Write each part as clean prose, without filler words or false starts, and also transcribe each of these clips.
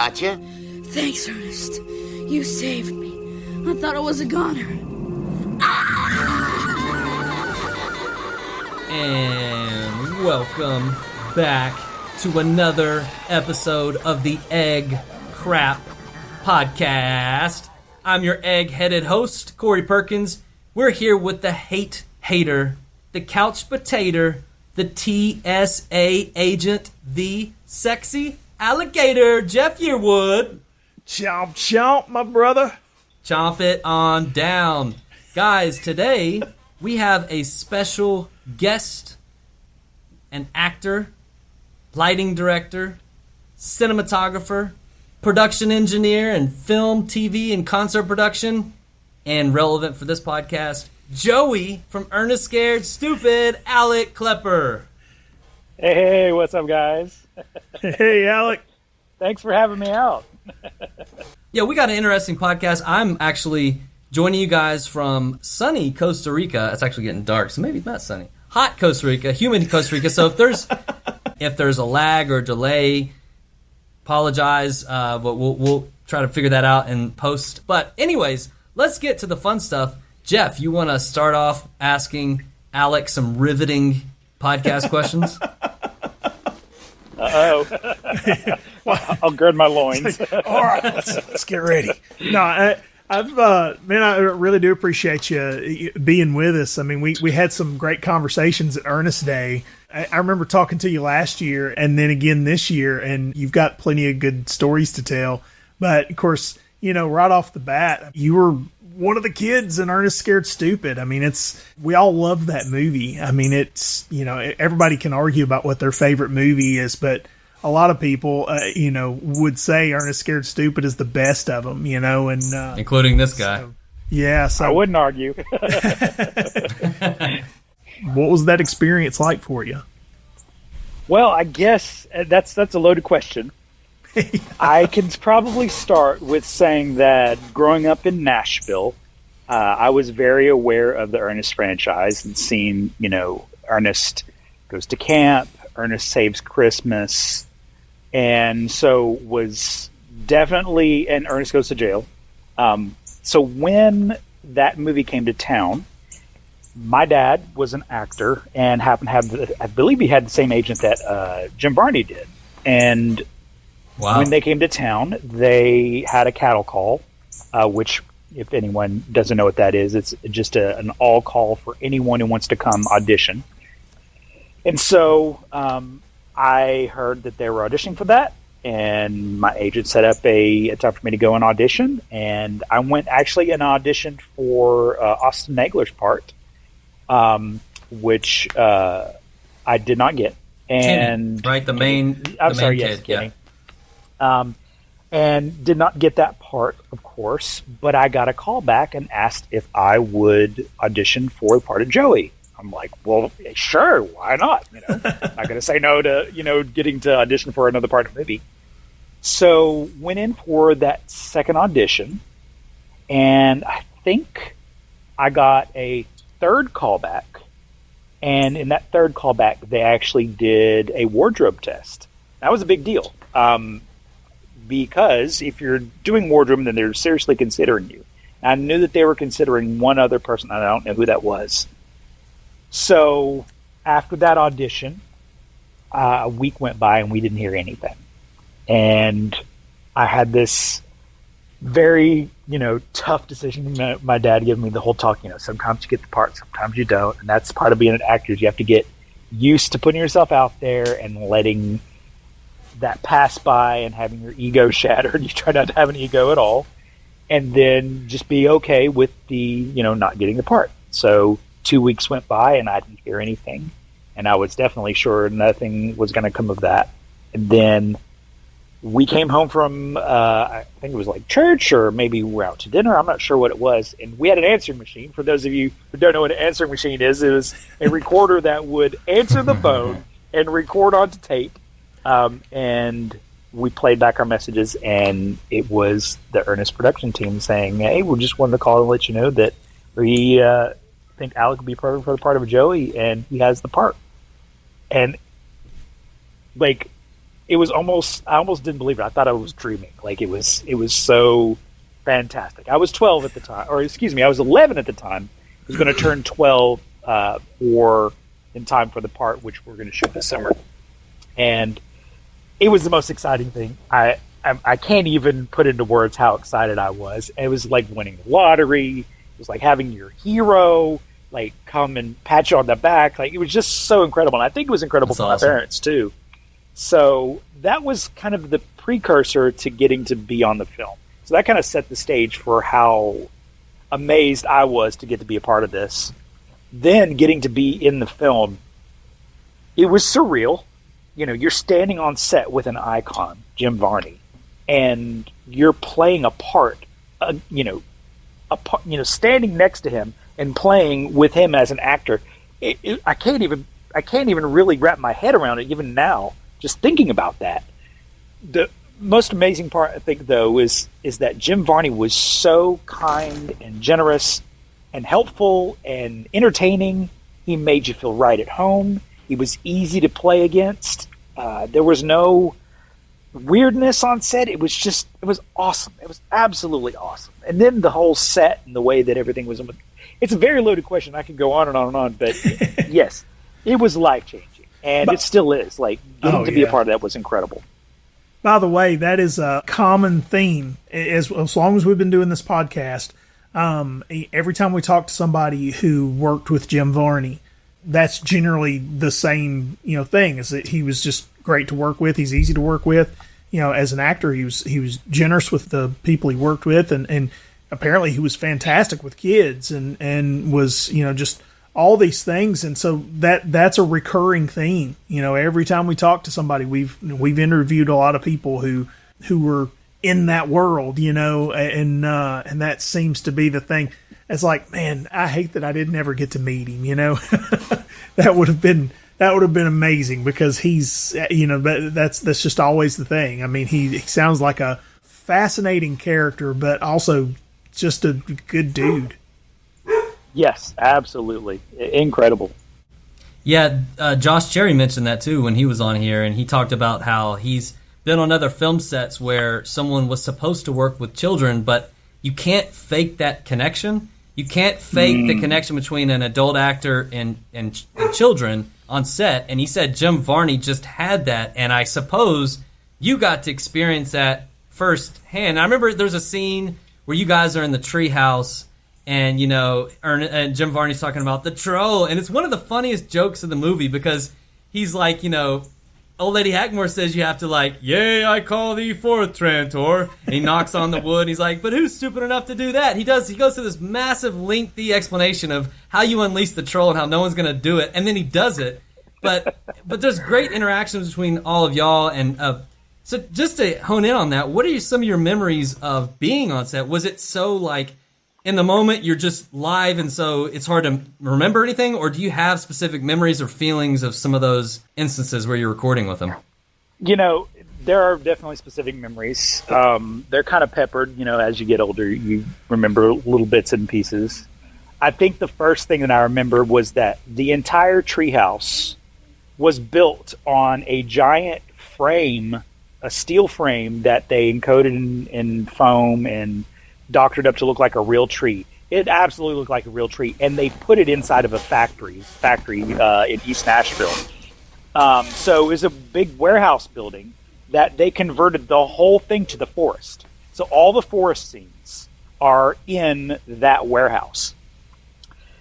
gotcha. Thanks, Ernest. You saved me. I thought I was a goner. And welcome back to another episode of the EGg+CRAP podcast. I'm your egg-headed host, Corey Perkins. We're here with the hate hater, the couch potato, the TSA agent, the Sexy Alligator, Geoff Yearwood. Chomp, chomp, my brother. Chomp it on down. Guys, today we have a special guest, an actor, lighting director, cinematographer, production engineer, and film, TV, and concert production, and relevant for this podcast, Joey from Ernest Scared Stupid, Alec Klapper. Hey, what's up, guys? Hey, Alec. Thanks for having me out. Yeah, we got an interesting podcast. I'm actually joining you guys from sunny Costa Rica. It's actually getting dark, so maybe not sunny. Hot Costa Rica, humid Costa Rica. So if there's a lag or delay, apologize, but we'll try to figure that out in post. But anyways, let's get to the fun stuff. Geoff, you want to start off asking Alec some riveting podcast questions? Uh-oh. I'll gird my loins. All right, let's get ready. No, I really do appreciate you being with us. I mean, we had some great conversations at Ernest Day. I remember talking to you last year and then again this year, and you've got plenty of good stories to tell. But, of course, right off the bat, you were one of the kids in Ernest Scared Stupid. I mean, we all love that movie. I mean, everybody can argue about what their favorite movie is, but a lot of people, would say Ernest Scared Stupid is the best of them, and including this guy. So I wouldn't argue. What was that experience like for you? Well, I guess that's a loaded question. I can probably start with saying that growing up in Nashville, I was very aware of the Ernest franchise and seen, Ernest Goes to Camp, Ernest Saves Christmas, and so was definitely, and Ernest Goes to Jail. So when that movie came to town, my dad was an actor and happened to have, I believe he had the same agent that Jim Varney did. And wow. When they came to town, they had a cattle call, which, if anyone doesn't know what that is, it's just an all call for anyone who wants to come audition. And so I heard that they were auditioning for that, and my agent set up a time for me to go and audition. And I went actually and auditioned for Austin Nagler's part, which I did not get. And Kenny, right? The main yes, kid, Kenny. And did not get that part, of course, but I got a call back and asked if I would audition for the part of Joey. I'm like, well, sure, why not? Not going to say no to, getting to audition for another part of the movie. So went in for that second audition, and I think I got a third callback. And in that third callback, they actually did a wardrobe test. That was a big deal. Because if you're doing wardrobe, then they're seriously considering you. And I knew that they were considering one other person, and I don't know who that was. So after that audition, a week went by and we didn't hear anything. And I had this very, tough decision. My dad gave me the whole talk, sometimes you get the part, sometimes you don't. And that's part of being an actor. You have to get used to putting yourself out there and letting that pass by and having your ego shattered. You try not to have an ego at all, and then just be okay with the not getting the part. So 2 weeks went by and I didn't hear anything, and I was definitely sure nothing was going to come of that. And then we came home from I think it was like church, or maybe we're out to dinner, I'm not sure what it was, and we had an answering machine. For those of you who don't know what an answering machine is, it was a recorder that would answer the phone and record onto tape. And we played back our messages, and it was the Ernest production team saying, hey, we just wanted to call and let you know that we think Alec would be perfect for the part of Joey, and he has the part. And, I almost didn't believe it. I thought I was dreaming. Like it was so fantastic. I was 12 at the time, or excuse me, I was 11 at the time. I was going to turn 12 in time for the part which we're going to shoot this summer, and it was the most exciting thing. I can't even put into words how excited I was. It was like winning the lottery. It was like having your hero like come and pat you on the back. Like it was just so incredible. And I think it was incredible for my parents too. So that was kind of the precursor to getting to be on the film. So that kind of set the stage for how amazed I was to get to be a part of this. Then getting to be in the film, it was surreal. You know, you're standing on set with an icon, Jim Varney, and you're playing a part. Standing next to him and playing with him as an actor. I can't even really wrap my head around it even now. Just thinking about that. The most amazing part, I think, though, is that Jim Varney was so kind and generous and helpful and entertaining. He made you feel right at home. He was easy to play against. There was no weirdness on set. It was awesome. It was absolutely awesome. And then the whole set and the way that everything was. It's a very loaded question. I could go on and on and on, but yes, it was life-changing. And it still is. Like, getting to be a part of that was incredible. By the way, that is a common theme. As long as we've been doing this podcast, every time we talk to somebody who worked with Jim Varney, that's generally the same, thing, is that he was just great to work with. He's easy to work with. As an actor, he was generous with the people he worked with, and apparently he was fantastic with kids and was, just all these things. And so that's a recurring theme. Every time we talk to somebody, we've interviewed a lot of people who were in that world, and that seems to be the thing. It's like, man, I hate that I didn't ever get to meet him, that would have been amazing, because he's, that's just always the thing. I mean, he sounds like a fascinating character, but also just a good dude. Yes, absolutely. Incredible. Yeah, Josh Cherry mentioned that too when he was on here, and he talked about how he's been on other film sets where someone was supposed to work with children, but you can't fake that connection. You can't fake the connection between an adult actor and children on set. And he said Jim Varney just had that, and I suppose you got to experience that firsthand. I remember there's a scene where you guys are in the treehouse, and and Jim Varney's talking about the troll, and it's one of the funniest jokes of the movie, because he's like, Old Lady Hackmore says you have to, like, yea, I call thee forth, Trantor. And he knocks on the wood. And he's like, but who's stupid enough to do that? He goes through this massive, lengthy explanation of how you unleash the troll and how no one's going to do it. And then he does it. But there's great interactions between all of y'all. And so just to hone in on that, what are some of your memories of being on set? Was it so, like, in the moment you're just live and so it's hard to remember anything, or do you have specific memories or feelings of some of those instances where you're recording with them? There are definitely specific memories. They're kind of peppered, as you get older, you remember little bits and pieces. I think the first thing that I remember was that the entire treehouse was built on a giant frame, a steel frame that they encoded in foam and doctored up to look like a real tree. It absolutely looked like a real tree, and they put it inside of a factory in East Nashville. So it was a big warehouse building that they converted the whole thing to the forest. So all the forest scenes are in that warehouse.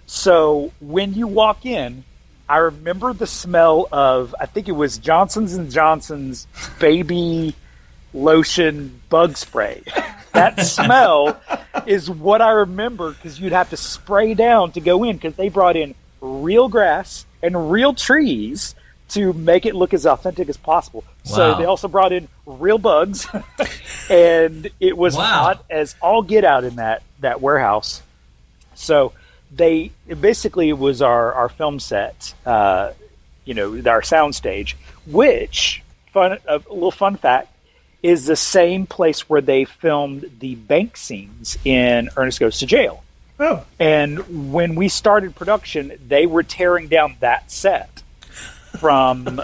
So when you walk in, I remember the smell of, I think it was Johnson's & Johnson's baby lotion bug spray. That smell is what I remember, because you'd have to spray down to go in, because they brought in real grass and real trees to make it look as authentic as possible. Wow. So they also brought in real bugs, and it was hot as all get out in that warehouse. So it basically was our film set, our sound stage, which, a little fun fact, is the same place where they filmed the bank scenes in Ernest Goes to Jail. Oh. And when we started production, they were tearing down that set. from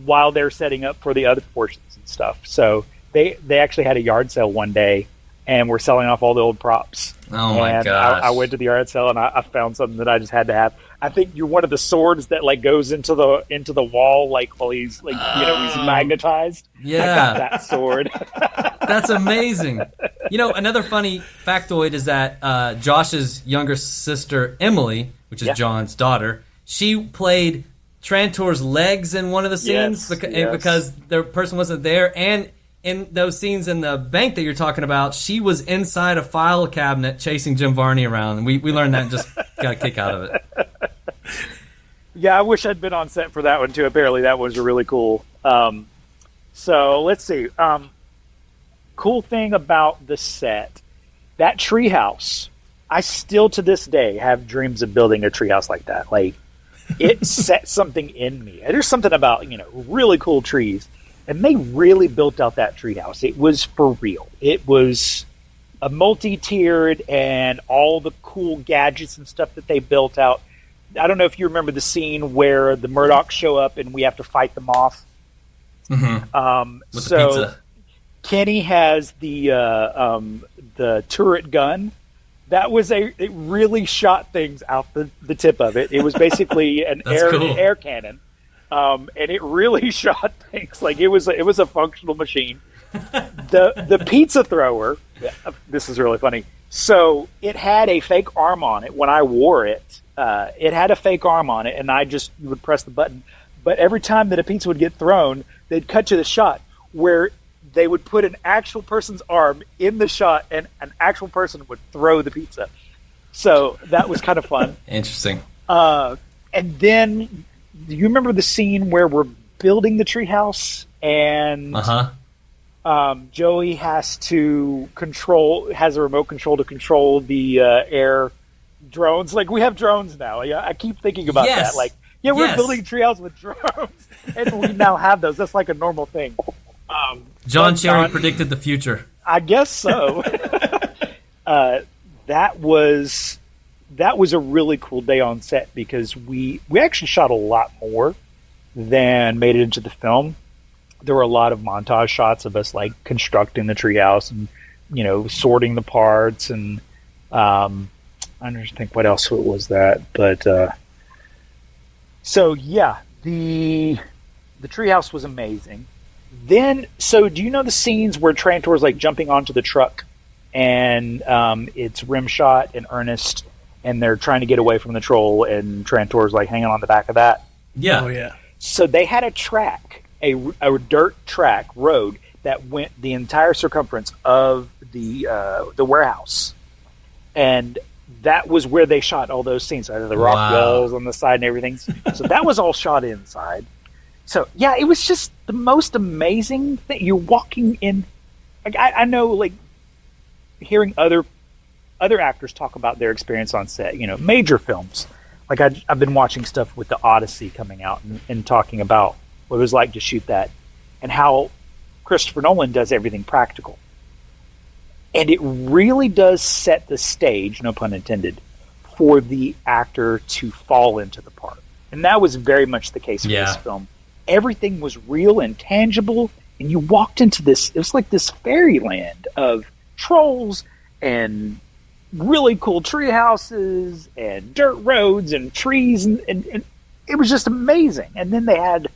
while they're setting up for the other portions and stuff. So they actually had a yard sale one day, and we're selling off all the old props. Oh my and gosh! I went to the yard sale and I found something that I just had to have. I think you're one of the swords that like goes into the wall like while he's like he's magnetized. Yeah, I got that sword. That's amazing. Another funny factoid is that Josh's younger sister Emily, which is John's daughter, she played Trantor's legs in one of the scenes because the person wasn't there, and in those scenes in the bank that you're talking about, she was inside a file cabinet chasing Jim Varney around, and we learned that and just got a kick out of it. Yeah, I wish I'd been on set for that one too. Apparently that was really cool. So let's see. Cool thing about the set, that treehouse, I still to this day have dreams of building a treehouse like that. Like, it set something in me. There's something about, really cool trees. And they really built out that treehouse. It was for real. It was a multi-tiered and all the cool gadgets and stuff that they built out. I don't know if you remember the scene where the Murdochs show up and we have to fight them off. Mm-hmm. With so the pizza. Kenny has the turret gun. That was it really shot things out the tip of it. It was basically an air cannon. And it really shot things. Like it was a functional machine. The pizza thrower, this is really funny. So it had a fake arm on it when I wore it. It had a fake arm on it, and you would press the button. But every time that a pizza would get thrown, they'd cut to the shot where they would put an actual person's arm in the shot, and an actual person would throw the pizza. So that was kind of fun. Interesting. And then, do you remember the scene where we're building the treehouse and Joey has a remote control to control the air drones? Like, we have drones now. I keep thinking about that. Like, we're building a treehouse with drones, and we now have those. That's like a normal thing. John Cherry predicted the future. I guess so. That was a really cool day on set because we actually shot a lot more than made it into the film. There were a lot of montage shots of us like constructing the treehouse and sorting the parts, and I don't think what else was that, but so yeah, the treehouse was amazing. Then, so do you know the scenes where Trantor's like jumping onto the truck and it's rim shot and Ernest and they're trying to get away from the troll and Trantor's like hanging on the back of that? Yeah. Oh yeah. So they had a track, a dirt track road that went the entire circumference of the warehouse, and that was where they shot all those scenes. So the rock walls on the side and everything. So that was all shot inside. So yeah, it was just the most amazing thing. You're walking in. Like, I know, like hearing other actors talk about their experience on set. Major films. Like I've been watching stuff with the Odyssey coming out and talking about what it was like to shoot that, and how Christopher Nolan does everything practical. And it really does set the stage, no pun intended, for the actor to fall into the part. And that was very much the case for this film. Everything was real and tangible, and you walked into this, it was like this fairyland of trolls and really cool tree houses and dirt roads and trees, and it was just amazing. And then they had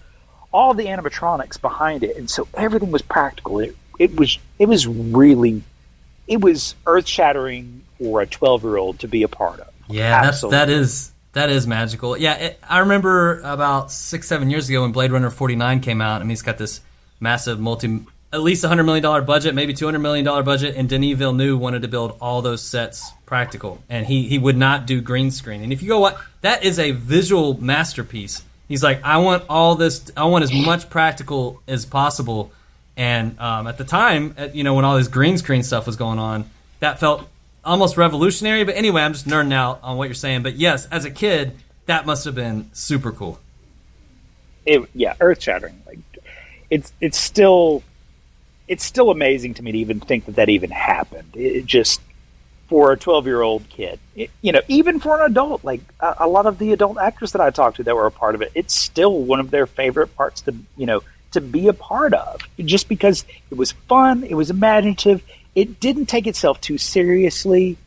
all the animatronics behind it, and so everything was practical. It was earth-shattering for a 12-year-old to be a part of. Yeah, that is magical. Yeah, I remember about 6-7 years ago when Blade Runner 49 came out. I mean, he's got this massive at least $100 million budget, maybe $200 million budget, and Denis Villeneuve wanted to build all those sets practical, and he would not do green screen. And if you go, that is a visual masterpiece. He's like, I want all this, I want as much practical as possible. And at the time, when all this green screen stuff was going on, that felt almost revolutionary. But anyway, I'm just nerding out on what you're saying. But yes, as a kid, that must have been super cool. Earth-shattering. Like, it's still amazing to me to even think that even happened. for a 12-year-old kid. Even for an adult, like a lot of the adult actors that I talked to that were a part of it, it's still one of their favorite parts to be a part of, just because it was fun, it was imaginative, it didn't take itself too seriously.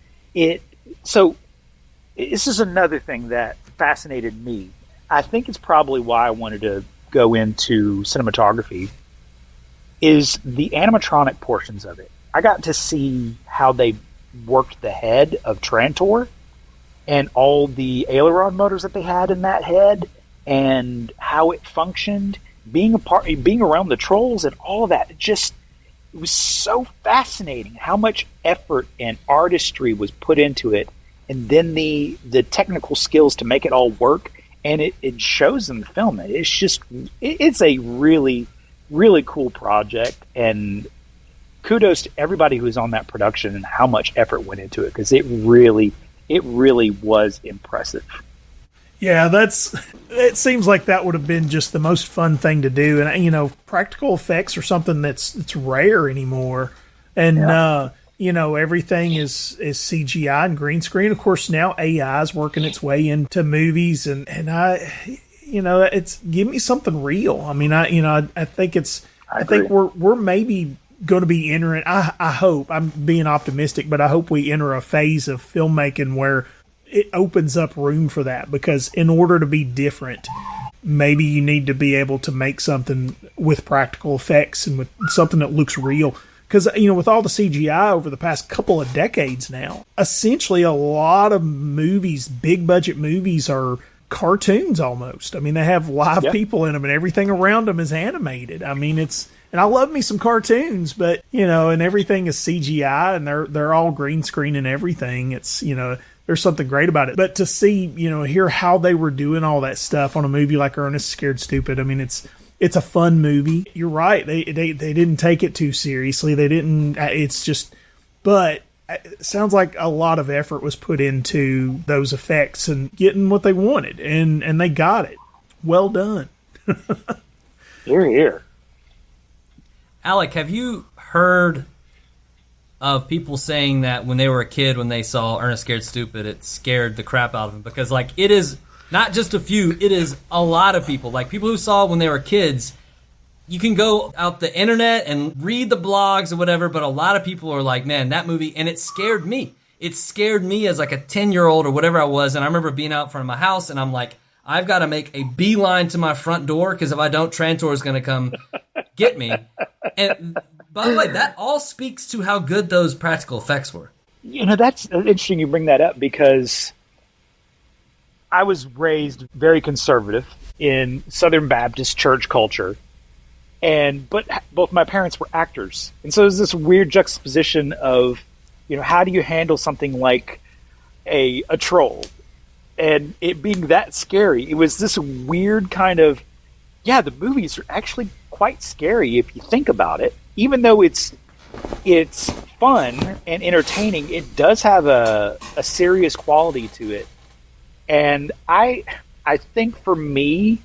So this is another thing that fascinated me. I think it's probably why I wanted to go into cinematography, is the animatronic portions of it. I got to see how they worked the head of Trantor and all the aileron motors that they had in that head and how it functioned, being around the trolls and all of that. It was so fascinating how much effort and artistry was put into it, and then the technical skills to make it all work, and it shows in the film. It's a really, really cool project, and kudos to everybody who was on that production and how much effort went into it, because it really was impressive. Yeah, it seems like that would have been just the most fun thing to do. And, practical effects are something that's rare anymore. And, everything is CGI and green screen. Of course, now AI is working its way into movies, and it's give me something real. I mean, I think I think we're maybe going to be entering, I hope, I'm being optimistic, but I hope we enter a phase of filmmaking where it opens up room for that, because in order to be different, maybe you need to be able to make something with practical effects and with something that looks real. Because, with all the CGI over the past couple of decades now, essentially a lot of movies, big budget movies, are cartoons almost. I mean, they have live people in them and everything around them is animated. I mean, and I love me some cartoons, but, and everything is CGI and they're all green screen and everything. It's, there's something great about it. But to see, hear how they were doing all that stuff on a movie like Ernest Scared Stupid, I mean, it's a fun movie. You're right. They didn't take it too seriously. They didn't, but it sounds like a lot of effort was put into those effects and getting what they wanted, and they got it. Well done. Hear, hear. Alec, have you heard of people saying that when they were a kid, when they saw Ernest Scared Stupid, it scared the crap out of them? Because, it is not just a few, it is a lot of people. People who saw it when they were kids, you can go out the internet and read the blogs or whatever, but a lot of people are like, man, that movie, and it scared me. It scared me as a 10-year-old or whatever I was, and I remember being out front of my house, and I'm like, I've got to make a beeline to my front door, because if I don't, Trantor is going to come get me. And by the way, that all speaks to how good those practical effects were. That's interesting you bring that up, because I was raised very conservative in Southern Baptist church culture, but both my parents were actors. And so there's this weird juxtaposition of, how do you handle something like a troll? And it being that scary, it was this weird kind of, the movies are actually quite scary if you think about it. Even though it's fun and entertaining, it does have a serious quality to it. And I think for me,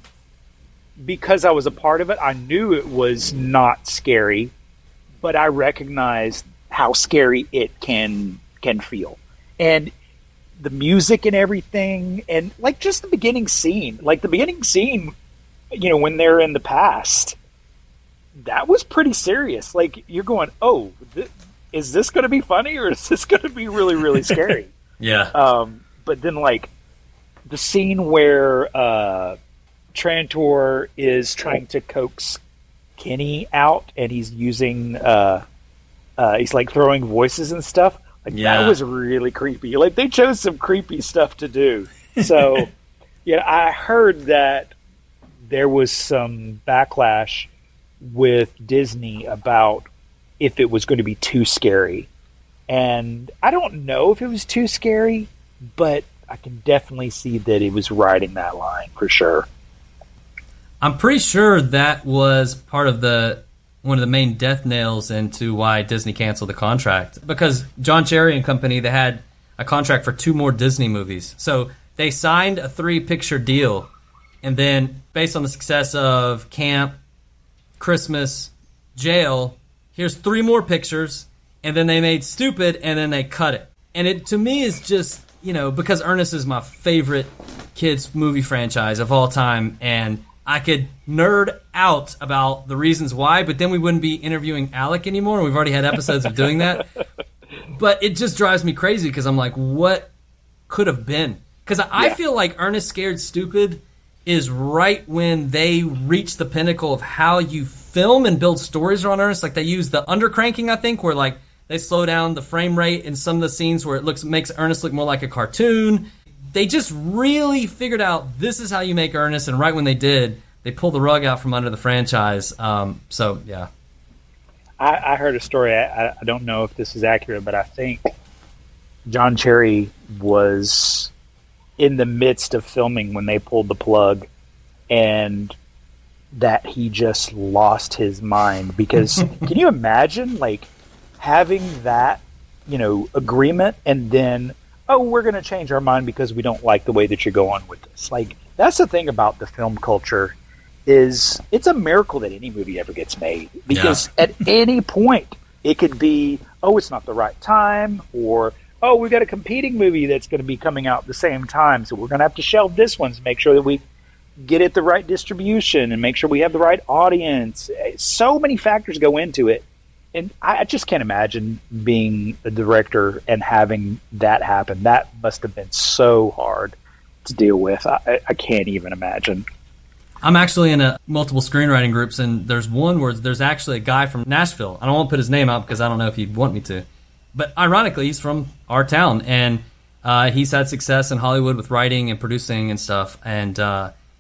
because I was a part of it, I knew it was not scary, but I recognized how scary it can feel. And the music and everything, and just the beginning scene, when they're in the past, that was pretty serious. You're going, oh, is this going to be funny, or is this going to be really, really scary? Yeah. But then, the scene where Trantor is trying to coax Kenny out, and he's using, he's throwing voices and stuff. That was really creepy. They chose some creepy stuff to do. So, I heard that there was some backlash with Disney about if it was going to be too scary. And I don't know if it was too scary, but I can definitely see that it was riding that line for sure. I'm pretty sure that was part of one of the main death nails into why Disney canceled the contract. Because John Cherry and company, they had a contract for 2 more Disney movies. So they signed a 3-picture deal, and then based on the success of Camp, Christmas, Jail, here's 3 more pictures, and then they made Stupid, and then they cut it. And it, to me, is just, because Ernest is my favorite kids movie franchise of all time, and I could nerd out about the reasons why, but then we wouldn't be interviewing Alec anymore. We've already had episodes of doing that. But it just drives me crazy because I'm like, what could have been? Because I feel like Ernest Scared Stupid is right when they reach the pinnacle of how you film and build stories around Ernest. Like, they use the undercranking, I think, where like they slow down the frame rate in some of the scenes where it makes Ernest look more like a cartoon. They just really figured out this is how you make Ernest, and right when they did, they pulled the rug out from under the franchise. So, yeah. I heard a story. I don't know if this is accurate, but I think John Cherry was in the midst of filming when they pulled the plug, and that he just lost his mind. Because can you imagine, like, having that, agreement, and then, we're going to change our mind because we don't like the way that you're going with this. Like, that's the thing about the film culture, is it's a miracle that any movie ever gets made, because at any point it could be, it's not the right time, or we've got a competing movie that's going to be coming out at the same time, so we're going to have to shelve this one to make sure that we get it the right distribution and make sure we have the right audience. So many factors go into it, and I just can't imagine being a director and having that happen. That must have been so hard to deal with. I can't even imagine. I'm actually in multiple screenwriting groups, and there's one where there's actually a guy from Nashville. I don't want to put his name out because I don't know if he'd want me to. But ironically, he's from our town, and he's had success in Hollywood with writing and producing and stuff. And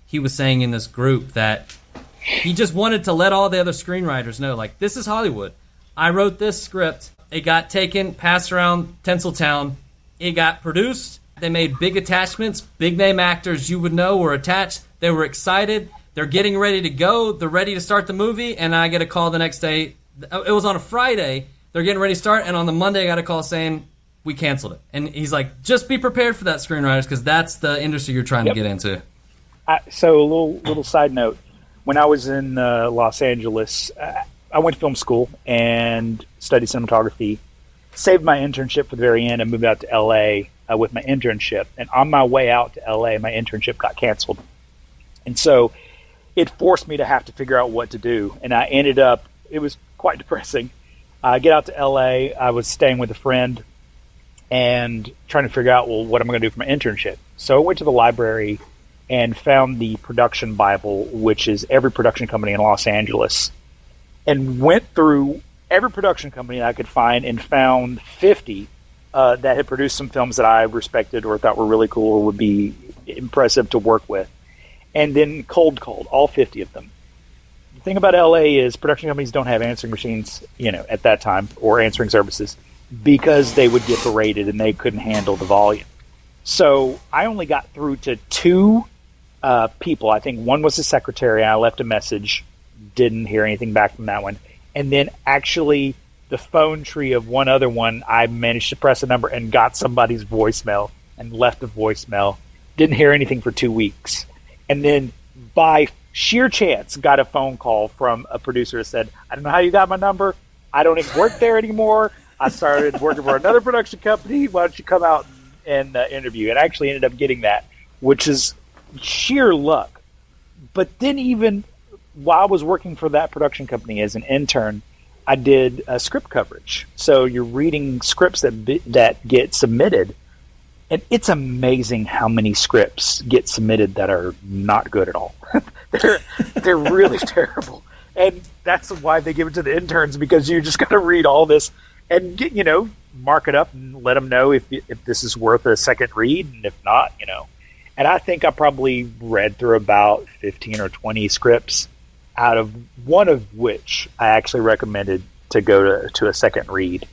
he was saying in this group that he just wanted to let all the other screenwriters know, like, this is Hollywood. I wrote this script. It got taken, passed around Tinseltown. It got produced. They made big attachments. Big name actors you would know were attached. They were excited. They're getting ready to go. They're ready to start the movie, and I get a call the next day. It was on a Friday. They're getting ready to start, and on the Monday I got a call saying, we canceled it. And he's like, just be prepared for that, screenwriters, because that's the industry you're trying to get into. So a little side note. When I was in Los Angeles, I went to film school and studied cinematography, saved my internship for the very end, and moved out to L.A. With my internship. And on my way out to L.A., my internship got canceled. And so it forced me to have to figure out what to do. And I ended up, it was quite depressing. I get out to LA, I was staying with a friend and trying to figure out, what am I going to do for my internship? So I went to the library and found the Production Bible, which is every production company in Los Angeles, and went through every production company I could find and found 50 that had produced some films that I respected or thought were really cool or would be impressive to work with. And then cold all 50 of them. The thing about LA is production companies don't have answering machines, at that time, or answering services, because they would get berated and they couldn't handle the volume. So I only got through to 2 people. I think one was the secretary. I left a message, didn't hear anything back from that one. And then actually the phone tree of one other one, I managed to press a number and got somebody's voicemail and left a voicemail. Didn't hear anything for 2 weeks. And then by sheer chance, got a phone call from a producer that said, I don't know how you got my number. I don't even work there anymore. I started working for another production company. Why don't you come out and interview? And I actually ended up getting that, which is sheer luck. But then even while I was working for that production company as an intern, I did script coverage. So you're reading scripts that get submitted. And it's amazing how many scripts get submitted that are not good at all. they're really terrible. And that's why they give it to the interns, because you just got to read all this and get, mark it up and let them know if this is worth a second read, and if not, And I think I probably read through about 15 or 20 scripts, out of one of which I actually recommended to go to a second read.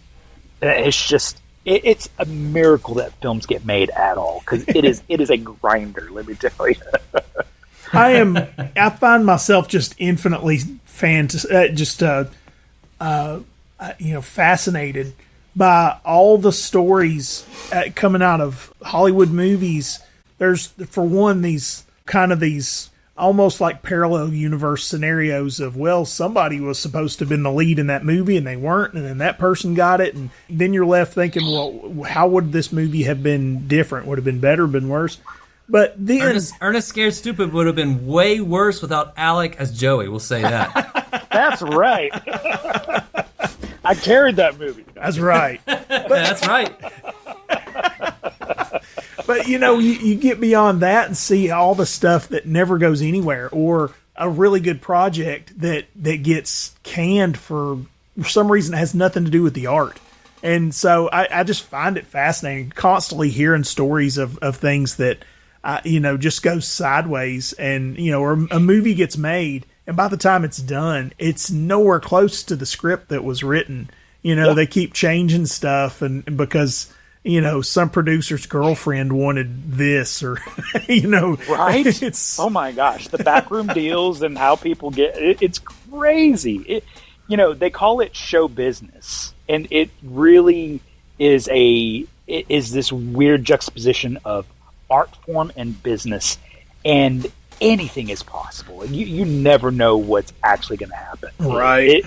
And it's just, it's a miracle that films get made at all, because it is a grinder, let me tell you. I find myself just infinitely fascinated by all the stories coming out of Hollywood movies. There's, for one, these almost like parallel universe scenarios of, well, somebody was supposed to have been the lead in that movie and they weren't, and then that person got it, and then you're left thinking, well, how would this movie have been different? Would it have been better, been worse? But then Ernest Scared Stupid would have been way worse without Alec as Joey. We'll say that. That's right. I carried that movie. That's right. That's right. But, you get beyond that and see all the stuff that never goes anywhere, or a really good project that gets canned for some reason that has nothing to do with the art. And so I just find it fascinating, constantly hearing stories of things that, just go sideways, and, or a movie gets made, and by the time it's done, it's nowhere close to the script that was written. They keep changing stuff, and because some producer's girlfriend wanted this, or, right? It's, oh my gosh, the backroom deals and how people get it's crazy. They call it show business, and it really is this weird juxtaposition of art form and business, and anything is possible. You never know what's actually going to happen. Right.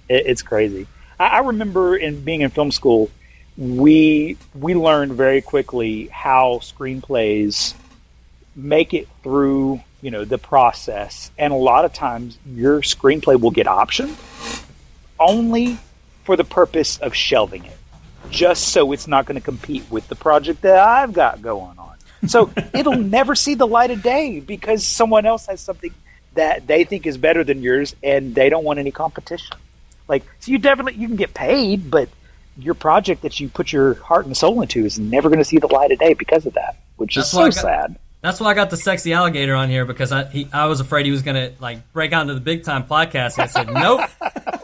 It's crazy. I remember being in film school, we learned very quickly how screenplays make it through, the process. And a lot of times your screenplay will get optioned only for the purpose of shelving it, just so it's not going to compete with the project that I've got going on. So it'll never see the light of day because someone else has something that they think is better than yours, and they don't want any competition. So you can get paid, but your project that you put your heart and soul into is never going to see the light of day because of that, which is so sad. That's why I got the Sexy Alligator on here, because I was afraid he was going to break out into the big time podcast, and I said, nope,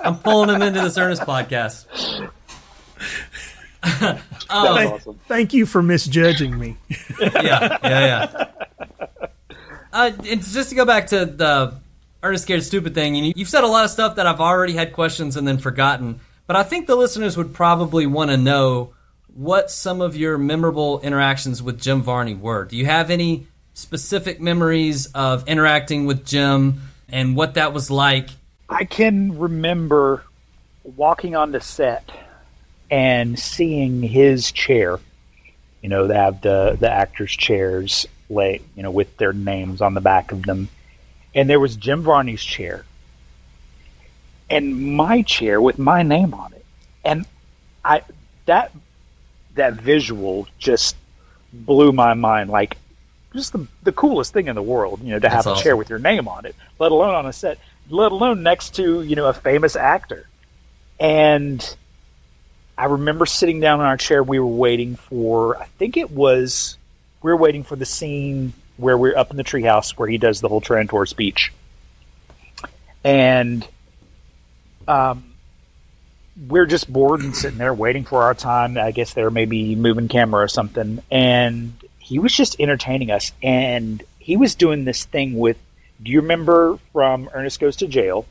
I'm pulling him into this Ernest podcast. Awesome. Thank you for misjudging me. Yeah. And just to go back to the Ernest Scared Stupid thing, you've said a lot of stuff that I've already had questions and then forgotten, but I think the listeners would probably want to know what some of your memorable interactions with Jim Varney were. Do you have any specific memories of interacting with Jim and what that was like? I can remember walking on the set and seeing his chair. They have the actors' chairs with their names on the back of them. And there was Jim Varney's chair and my chair with my name on it. And that visual just blew my mind. Just the coolest thing in the world, to have a chair with your name on it, let alone on a set, let alone next to, a famous actor. And I remember sitting down in our chair. We were waiting for, we were waiting for the scene where we're up in the treehouse where he does the whole Trantor speech. And we're just bored and sitting there waiting for our time. I guess they were maybe moving camera or something. And he was just entertaining us. And he was doing this thing with, do you remember from Ernest Goes to Jail,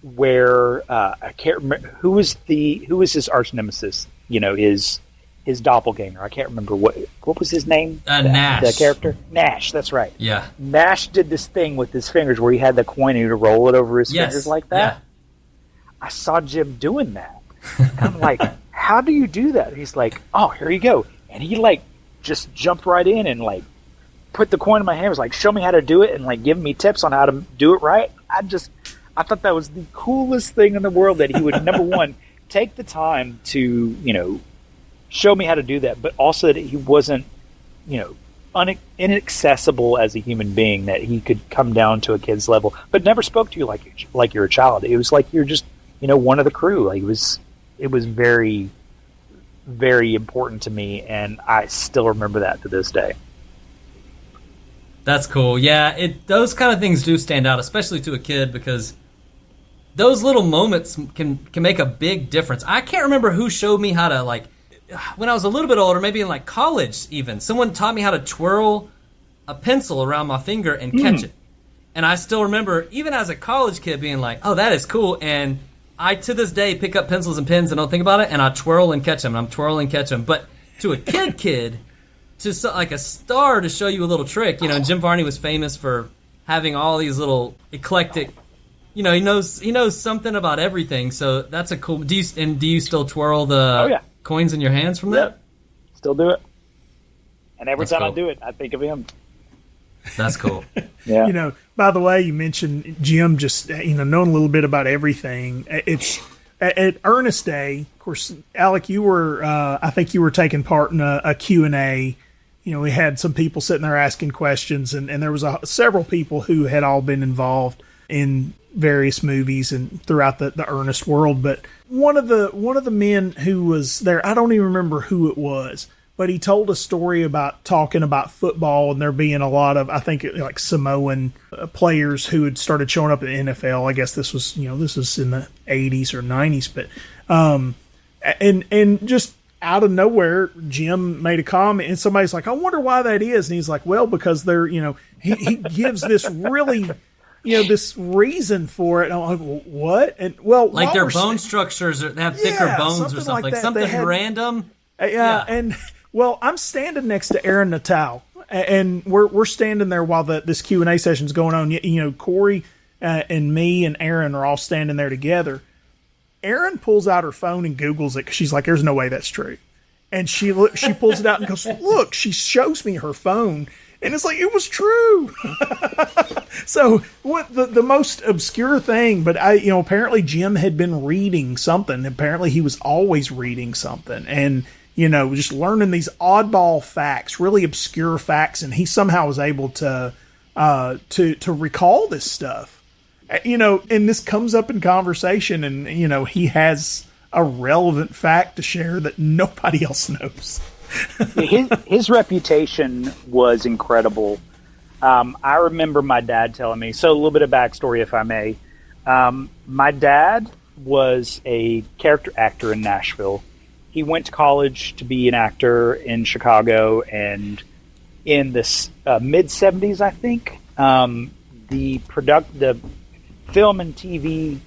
where I can't remember who was his arch nemesis, his doppelganger. I can't remember what was his name. Nash. The character Nash. That's right. Yeah. Nash did this thing with his fingers where he had the coin and he would roll it over his fingers like that. Yeah. I saw Jim doing that. And I'm like, how do you do that? And he's like, oh, here you go. And he just jumped right in and put the coin in my hand. Was like, show me how to do it, and giving me tips on how to do it right. I thought that was the coolest thing in the world, that he would, number one, take the time to, show me how to do that, but also that he wasn't, inaccessible as a human being, that he could come down to a kid's level, but never spoke to you like you're a child. It was like you're just, one of the crew. It was very, very important to me, and I still remember that to this day. That's cool. Yeah, those kind of things do stand out, especially to a kid, because those little moments can make a big difference. I can't remember who showed me how to, when I was a little bit older, maybe in college even, someone taught me how to twirl a pencil around my finger and catch it. And I still remember, even as a college kid, being like, oh, that is cool. And I, to this day, pick up pencils and pens and don't think about it, and I twirl and catch them, and I'm twirling and catch them. But to a kid, to a star to show you a little trick, Jim Varney was famous for having all these little eclectic. He knows something about everything. So that's a cool. Do you still twirl the coins in your hands from that? Still do it. And every That's time cool. I do it, I think of him. That's cool. Yeah. By the way, you mentioned Jim just, knowing a little bit about everything. It's at Ernest Day, of course, Alec, you were, I think you were taking part in a Q&A. We had some people sitting there asking questions, and there was several people who had all been involved in various movies and throughout the Ernest world. But one of the men who was there, I don't even remember who it was, but he told a story about talking about football and there being a lot of, I think, like Samoan players who had started showing up in the NFL. I guess this was in the 80s or 90s, but and just out of nowhere, Jim made a comment, and somebody's like, "I wonder why that is," and he's like, "Well, because they're, he gives this really." This reason for it. And I'm like, well, what? And like their bone structures, they have thicker bones or something. Like something random. And I'm standing next to Aaron Natal, and we're standing there while this Q&A session's going on. Corey and me and Aaron are all standing there together. Aaron pulls out her phone and Googles it because she's like, "There's no way that's true." And she pulls it out and goes, "Look!" She shows me her phone. And it's like, it was true. So what the most obscure thing, but apparently Jim had been reading something. Apparently he was always reading something, and just learning these oddball facts, really obscure facts, and he somehow was able to recall this stuff. And this comes up in conversation, and he has a relevant fact to share that nobody else knows. His reputation was incredible. I remember my dad telling me, so a little bit of backstory, if I may. My dad was a character actor in Nashville. He went to college to be an actor in Chicago, and in the mid-'70s, I think, the film and TV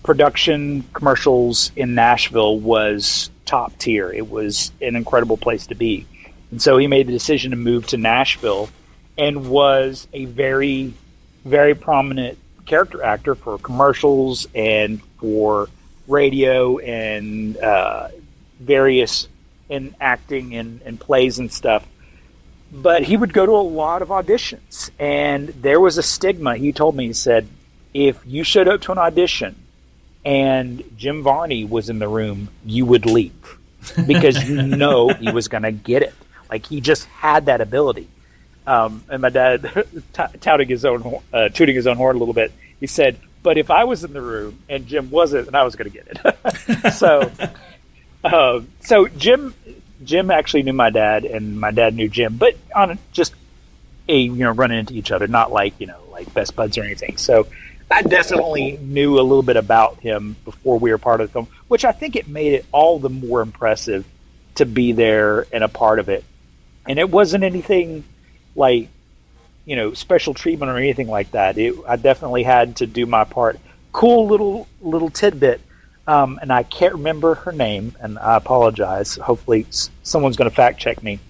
production commercials in Nashville was top tier. It was an incredible place to be. And so he made the decision to move to Nashville and was a very, very prominent character actor for commercials and for radio and various in acting and plays and stuff. But he would go to a lot of auditions, and there was a stigma. He told me, he said, if you showed up to an audition and Jim Varney was in the room, you would leave because he was going to get it. Like, he just had that ability. And my dad, tooting his own horn a little bit, he said, but if I was in the room and Jim wasn't, then I was going to get it. So Jim actually knew my dad, and my dad knew Jim, but on just running into each other, not like best buds or anything. So I definitely knew a little bit about him before we were part of the film, which I think it made it all the more impressive to be there and a part of it. And it wasn't anything like, special treatment or anything like that. I definitely had to do my part. Cool little tidbit. And I can't remember her name, and I apologize. Hopefully someone's going to fact check me.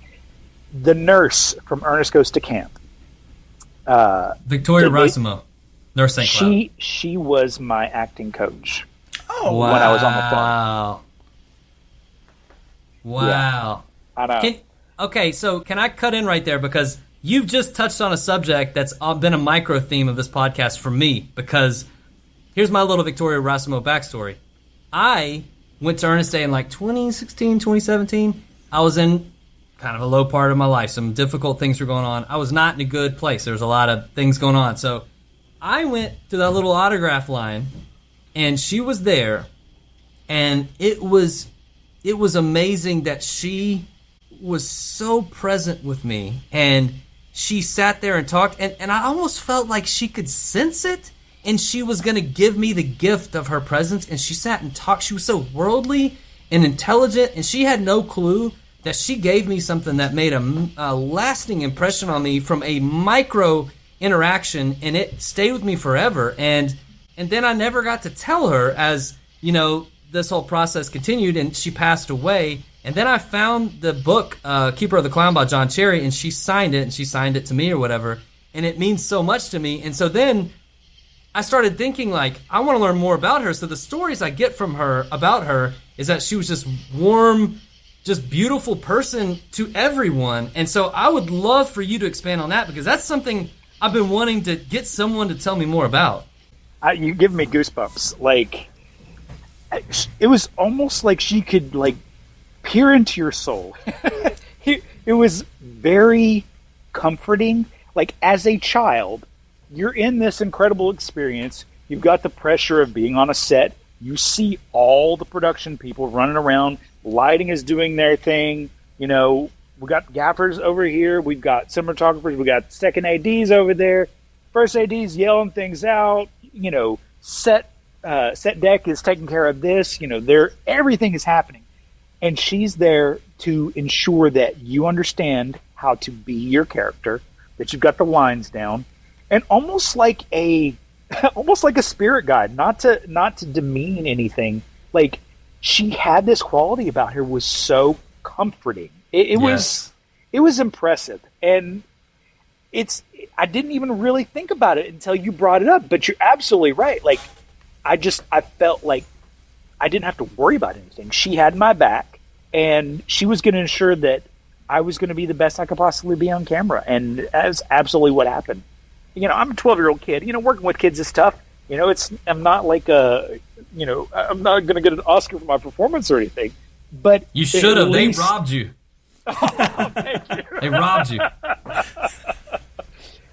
The nurse from Ernest Goes to Camp. Victoria Racimo. Nurse St. Cloud. She was my acting coach. Oh, wow. When I was on the phone. Wow. Yeah, I know. Okay, so can I cut in right there, because you've just touched on a subject that's been a micro theme of this podcast for me, because here's my little Victoria Racimo backstory. I went to Ernest Day in 2016, 2017. I was in kind of a low part of my life. Some difficult things were going on. I was not in a good place. There was a lot of things going on. So I went to that little autograph line, and she was there, and it was amazing that she was so present with me, and she sat there and talked, and I almost felt like she could sense it, and she was going to give me the gift of her presence, and she sat and talked. She was so worldly and intelligent, and she had no clue that she gave me something that made a lasting impression on me from a micro interaction, and it stayed with me forever. And then I never got to tell her, as this whole process continued, and she passed away. And then I found the book Keeper of the Clown by John Cherry, and she signed it to me or whatever. and it means so much to me. And so then I started thinking, like, I want to learn more about her. So the stories I get from her about her is that she was just warm, just beautiful person to everyone. And so I would love for you to expand on that, because that's something I've been wanting to get someone to tell me more about. You give me goosebumps. Like, it was almost like she could, like, peer into your soul. It was very comforting. Like, as a child, you're in this incredible experience. You've got the pressure of being on a set. You see all the production people running around. Lighting is doing their thing. You know, we got gaffers over here. We've got cinematographers. We got second ADs over there. First ADs yelling things out. You know, set deck is taking care of this. You know, everything is happening. And she's there to ensure that you understand how to be your character, that you've got the lines down, and almost like a spirit guide, not to demean anything. Like, she had this quality about her was so comforting. It was impressive. And I didn't even really think about it until you brought it up, but you're absolutely right. Like, I felt like I didn't have to worry about anything. She had my back, and she was going to ensure that I was going to be the best I could possibly be on camera. And that's absolutely what happened. You know, I'm a 12-year-old kid. You know, working with kids is tough. You know, I'm not like I'm not going to get an Oscar for my performance or anything. But you should have. They robbed you. Thank you. They robbed you.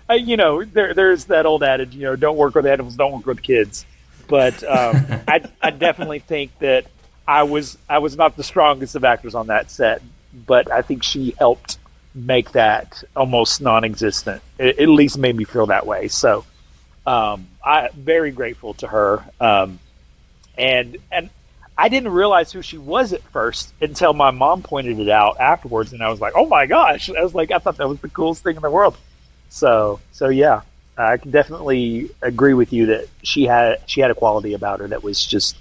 You know, there's that old adage, you know, don't work with animals, don't work with kids. But I definitely think that I was not the strongest of actors on that set, but I think she helped make that almost non-existent. It at least made me feel that way. So I'm very grateful to her. And I didn't realize who she was at first until my mom pointed it out afterwards, and I was like, oh my gosh. I thought that was the coolest thing in the world. So yeah, I can definitely agree with you that she had a quality about her that was just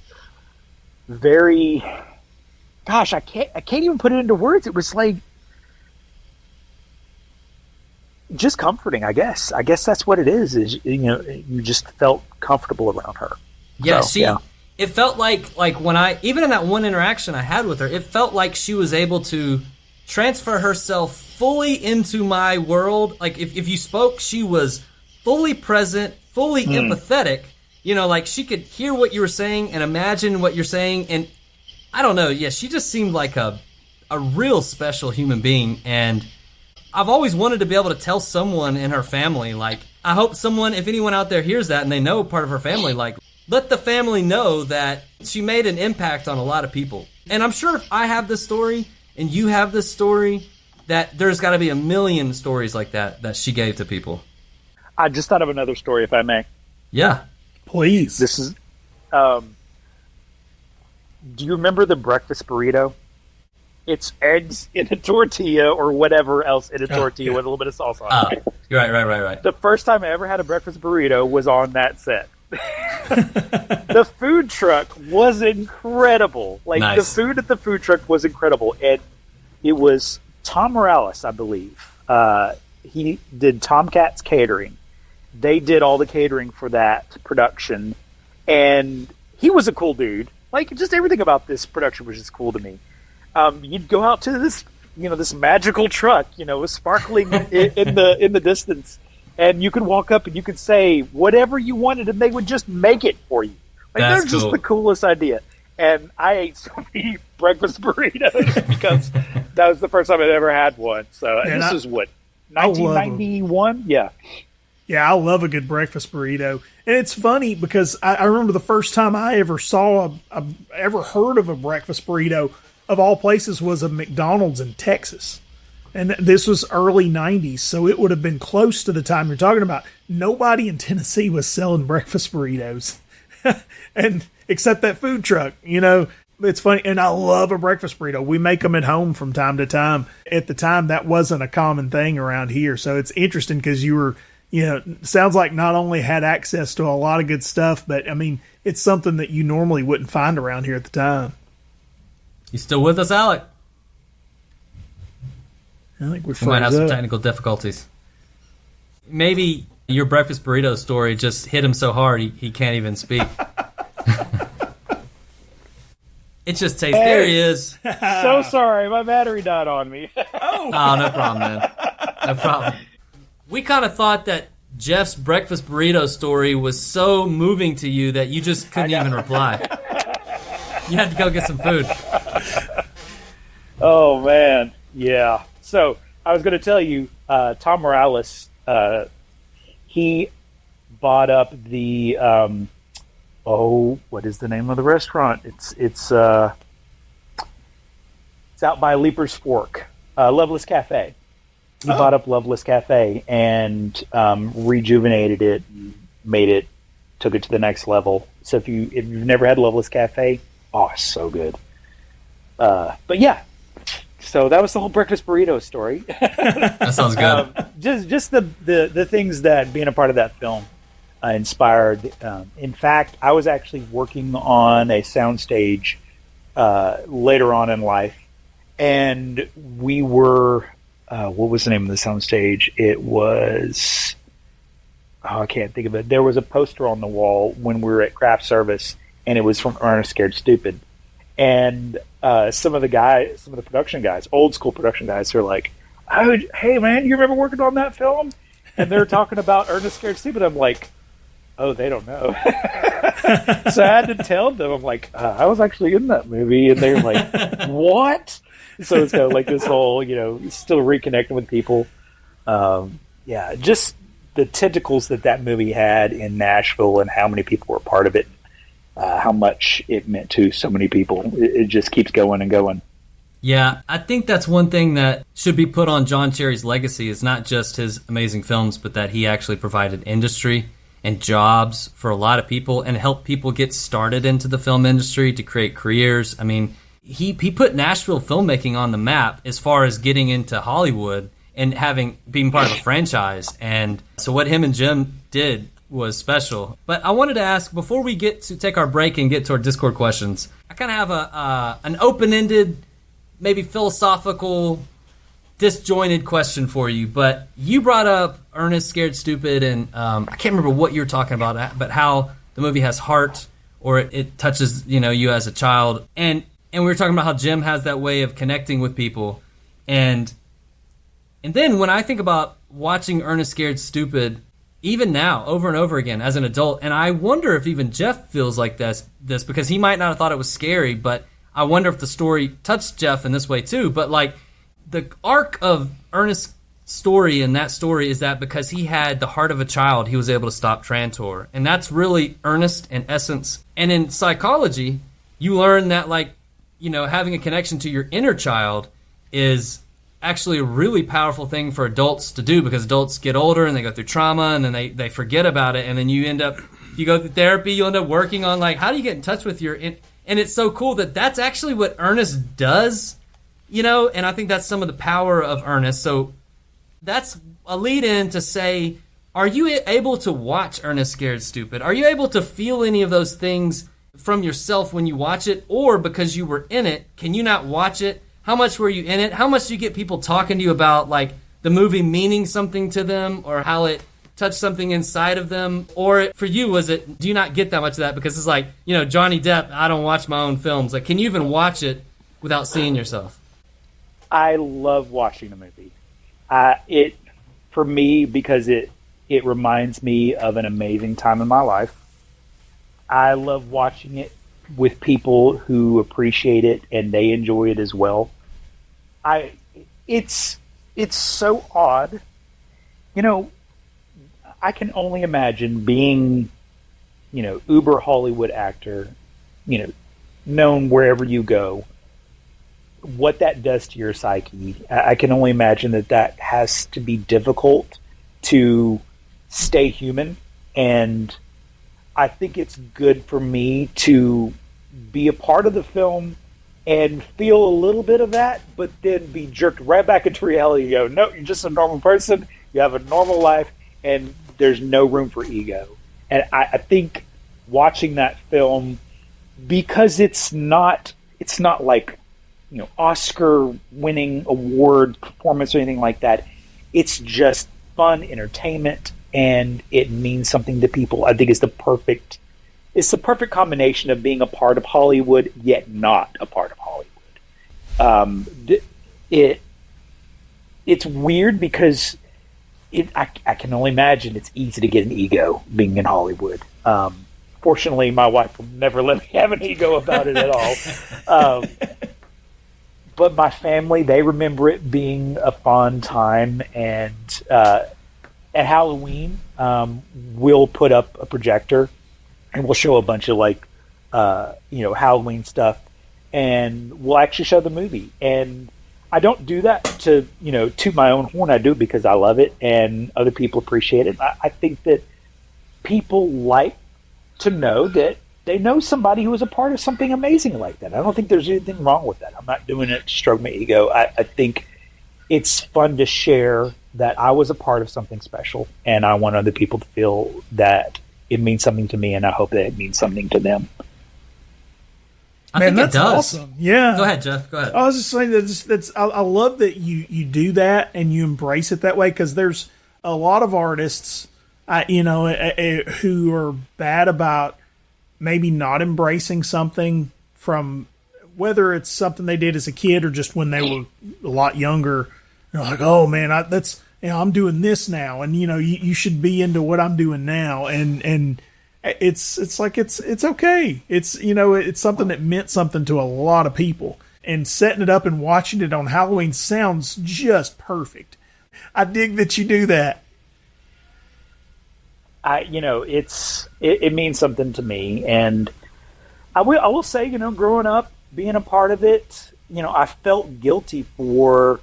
very, gosh, I can't even put it into words. It was like just comforting, I guess. I guess that's what it is, you know, you just felt comfortable around her. Yeah, So. It felt like when even in that one interaction I had with her, it felt like she was able to transfer herself fully into my world. Like, if you spoke, she was fully present, fully empathetic. You know, like, she could hear what you were saying and imagine what you're saying. And I don't know, yeah, she just seemed like a real special human being. And I've always wanted to be able to tell someone in her family, like, I hope if anyone out there hears that and they know part of her family, like, let the family know that she made an impact on a lot of people. And I'm sure if I have this story and you have this story, that there's got to be a million stories like that she gave to people. I just thought of another story, if I may. Yeah. Please. This is, do you remember the breakfast burrito? It's eggs in a tortilla or whatever else in a tortilla with a little bit of sauce on it. Right. The first time I ever had a breakfast burrito was on that set. The food truck was incredible. Like, nice. The food at the food truck was incredible. And it was Tom Morales, I believe. He did Tomcat's catering. They did all the catering for that production. And he was a cool dude. Like, just everything about this production was just cool to me. You'd go out to this, you know, this magical truck, you know, sparkling in the distance. And you could walk up and you could say whatever you wanted, and they would just make it for you. Like, that's just cool. The coolest idea. And I ate so many breakfast burritos because that was the first time I'd ever had one. So this is what, 1991? Yeah. Yeah, I love a good breakfast burrito. And it's funny because I remember the first time I ever saw ever heard of a breakfast burrito, of all places, was a McDonald's in Texas. And this was early 90s, so it would have been close to the time you're talking about. Nobody in Tennessee was selling breakfast burritos, and except that food truck, you know. It's funny, and I love a breakfast burrito. We make them at home from time to time. At the time, that wasn't a common thing around here, so it's interesting because you were, you know, sounds like not only had access to a lot of good stuff, but, I mean, it's something that you normally wouldn't find around here at the time. You still with us, Alec? I think we might have some technical difficulties. maybe your breakfast burrito story just hit him so hard he can't even speak. It just tastes. There he is. So sorry, my battery died on me. Oh, no problem, man. No problem. We kind of thought that Geoff's breakfast burrito story was so moving to you that you just couldn't even reply. You had to go get some food. Oh, man. Yeah. So, I was going to tell you, Tom Morales, he bought up the, what is the name of the restaurant? It's out by Leaper's Fork, Loveless Cafe. He bought up Loveless Cafe and rejuvenated it, took it to the next level. So if you've never had Loveless Cafe, so good. But yeah, so that was the whole breakfast burrito story. That sounds good. Just the things that being a part of that film inspired. In fact, I was actually working on a soundstage later on in life, and we were. What was the name of the soundstage? It was... I can't think of it. There was a poster on the wall when we were at craft service, and it was from Ernest Scared Stupid. And some of the production guys, old school production guys, were like, "Oh, hey, man, you remember working on that film?" And they're talking about Ernest Scared Stupid. I'm like, oh, they don't know. So I had to tell them, I'm like, I was actually in that movie. And they're like, what? So it's kind of like this whole, still reconnecting with people. Just the tentacles that movie had in Nashville and how many people were part of it, how much it meant to so many people. It just keeps going and going. Yeah, I think that's one thing that should be put on John Cherry's legacy is not just his amazing films, but that he actually provided industry and jobs for a lot of people and helped people get started into the film industry to create careers. I mean, he put Nashville filmmaking on the map as far as getting into Hollywood and being part of a franchise. And so what him and Jim did was special. But I wanted to ask, before we get to take our break and get to our Discord questions, I kind of have an open-ended, maybe philosophical, disjointed question for you. But you brought up Ernest Scared Stupid, and I can't remember what you were talking about, but how the movie has heart, or it touches you as a child. And we were talking about how Jim has that way of connecting with people. And then when I think about watching Ernest Scared Stupid, even now, over and over again as an adult, and I wonder if even Geoff feels like this because he might not have thought it was scary, but I wonder if the story touched Geoff in this way too. But like the arc of Ernest's story in that story is that because he had the heart of a child, he was able to stop Trantor. And that's really Ernest in essence. And in psychology, you learn that having a connection to your inner child is actually a really powerful thing for adults to do, because adults get older and they go through trauma and then they forget about it. And then you go through therapy, you end up working on how do you get in touch with and it's so cool that that's actually what Ernest does, and I think that's some of the power of Ernest. So that's a lead in to say, are you able to watch Ernest Scared Stupid? Are you able to feel any of those things from yourself when you watch it, or because you were in it, can you not watch it? How much were you in it? How much do you get people talking to you about the movie meaning something to them, or how it touched something inside of them? Or for you, do you not get that much of that? Because it's Johnny Depp, I don't watch my own films. Can you even watch it without seeing yourself? I love watching the movie. For me, because it reminds me of an amazing time in my life. I love watching it with people who appreciate it and they enjoy it as well. It's so odd. I can only imagine being, uber Hollywood actor, known wherever you go, what that does to your psyche. I can only imagine that has to be difficult to stay human. And I think it's good for me to be a part of the film and feel a little bit of that, but then be jerked right back into reality. You go, no, you're just a normal person. You have a normal life, and there's no room for ego. And I think watching that film, because it's not like, Oscar-winning award performance or anything like that. It's just fun entertainment, and it means something to people. I think it's the perfect combination of being a part of Hollywood yet not a part of Hollywood. It's weird because I can only imagine it's easy to get an ego being in Hollywood. Fortunately, my wife will never let me have an ego about it at all. But my family, they remember it being a fun time. And at Halloween, we'll put up a projector and we'll show a bunch of Halloween stuff, and we'll actually show the movie. And I don't do that to, toot my own horn. I do it because I love it and other people appreciate it. I think that people like to know that they know somebody who was a part of something amazing like that. I don't think there's anything wrong with that. I'm not doing it to stroke my ego. I think it's fun to share that I was a part of something special, and I want other people to feel that it means something to me, and I hope that it means something to them. I think that's it does. Awesome. Yeah. Go ahead, Geoff. Go ahead. I was just saying that I love that you do that and you embrace it that way, because there's a lot of artists, who are bad about maybe not embracing something, from whether it's something they did as a kid or just when they were a lot younger. They're like, oh man, I'm doing this now, and you should be into what I'm doing now, and it's like it's okay. It's it's something that meant something to a lot of people, and setting it up and watching it on Halloween sounds just perfect. I dig that you do that. It means something to me, and I will say, growing up, being a part of it, I felt guilty for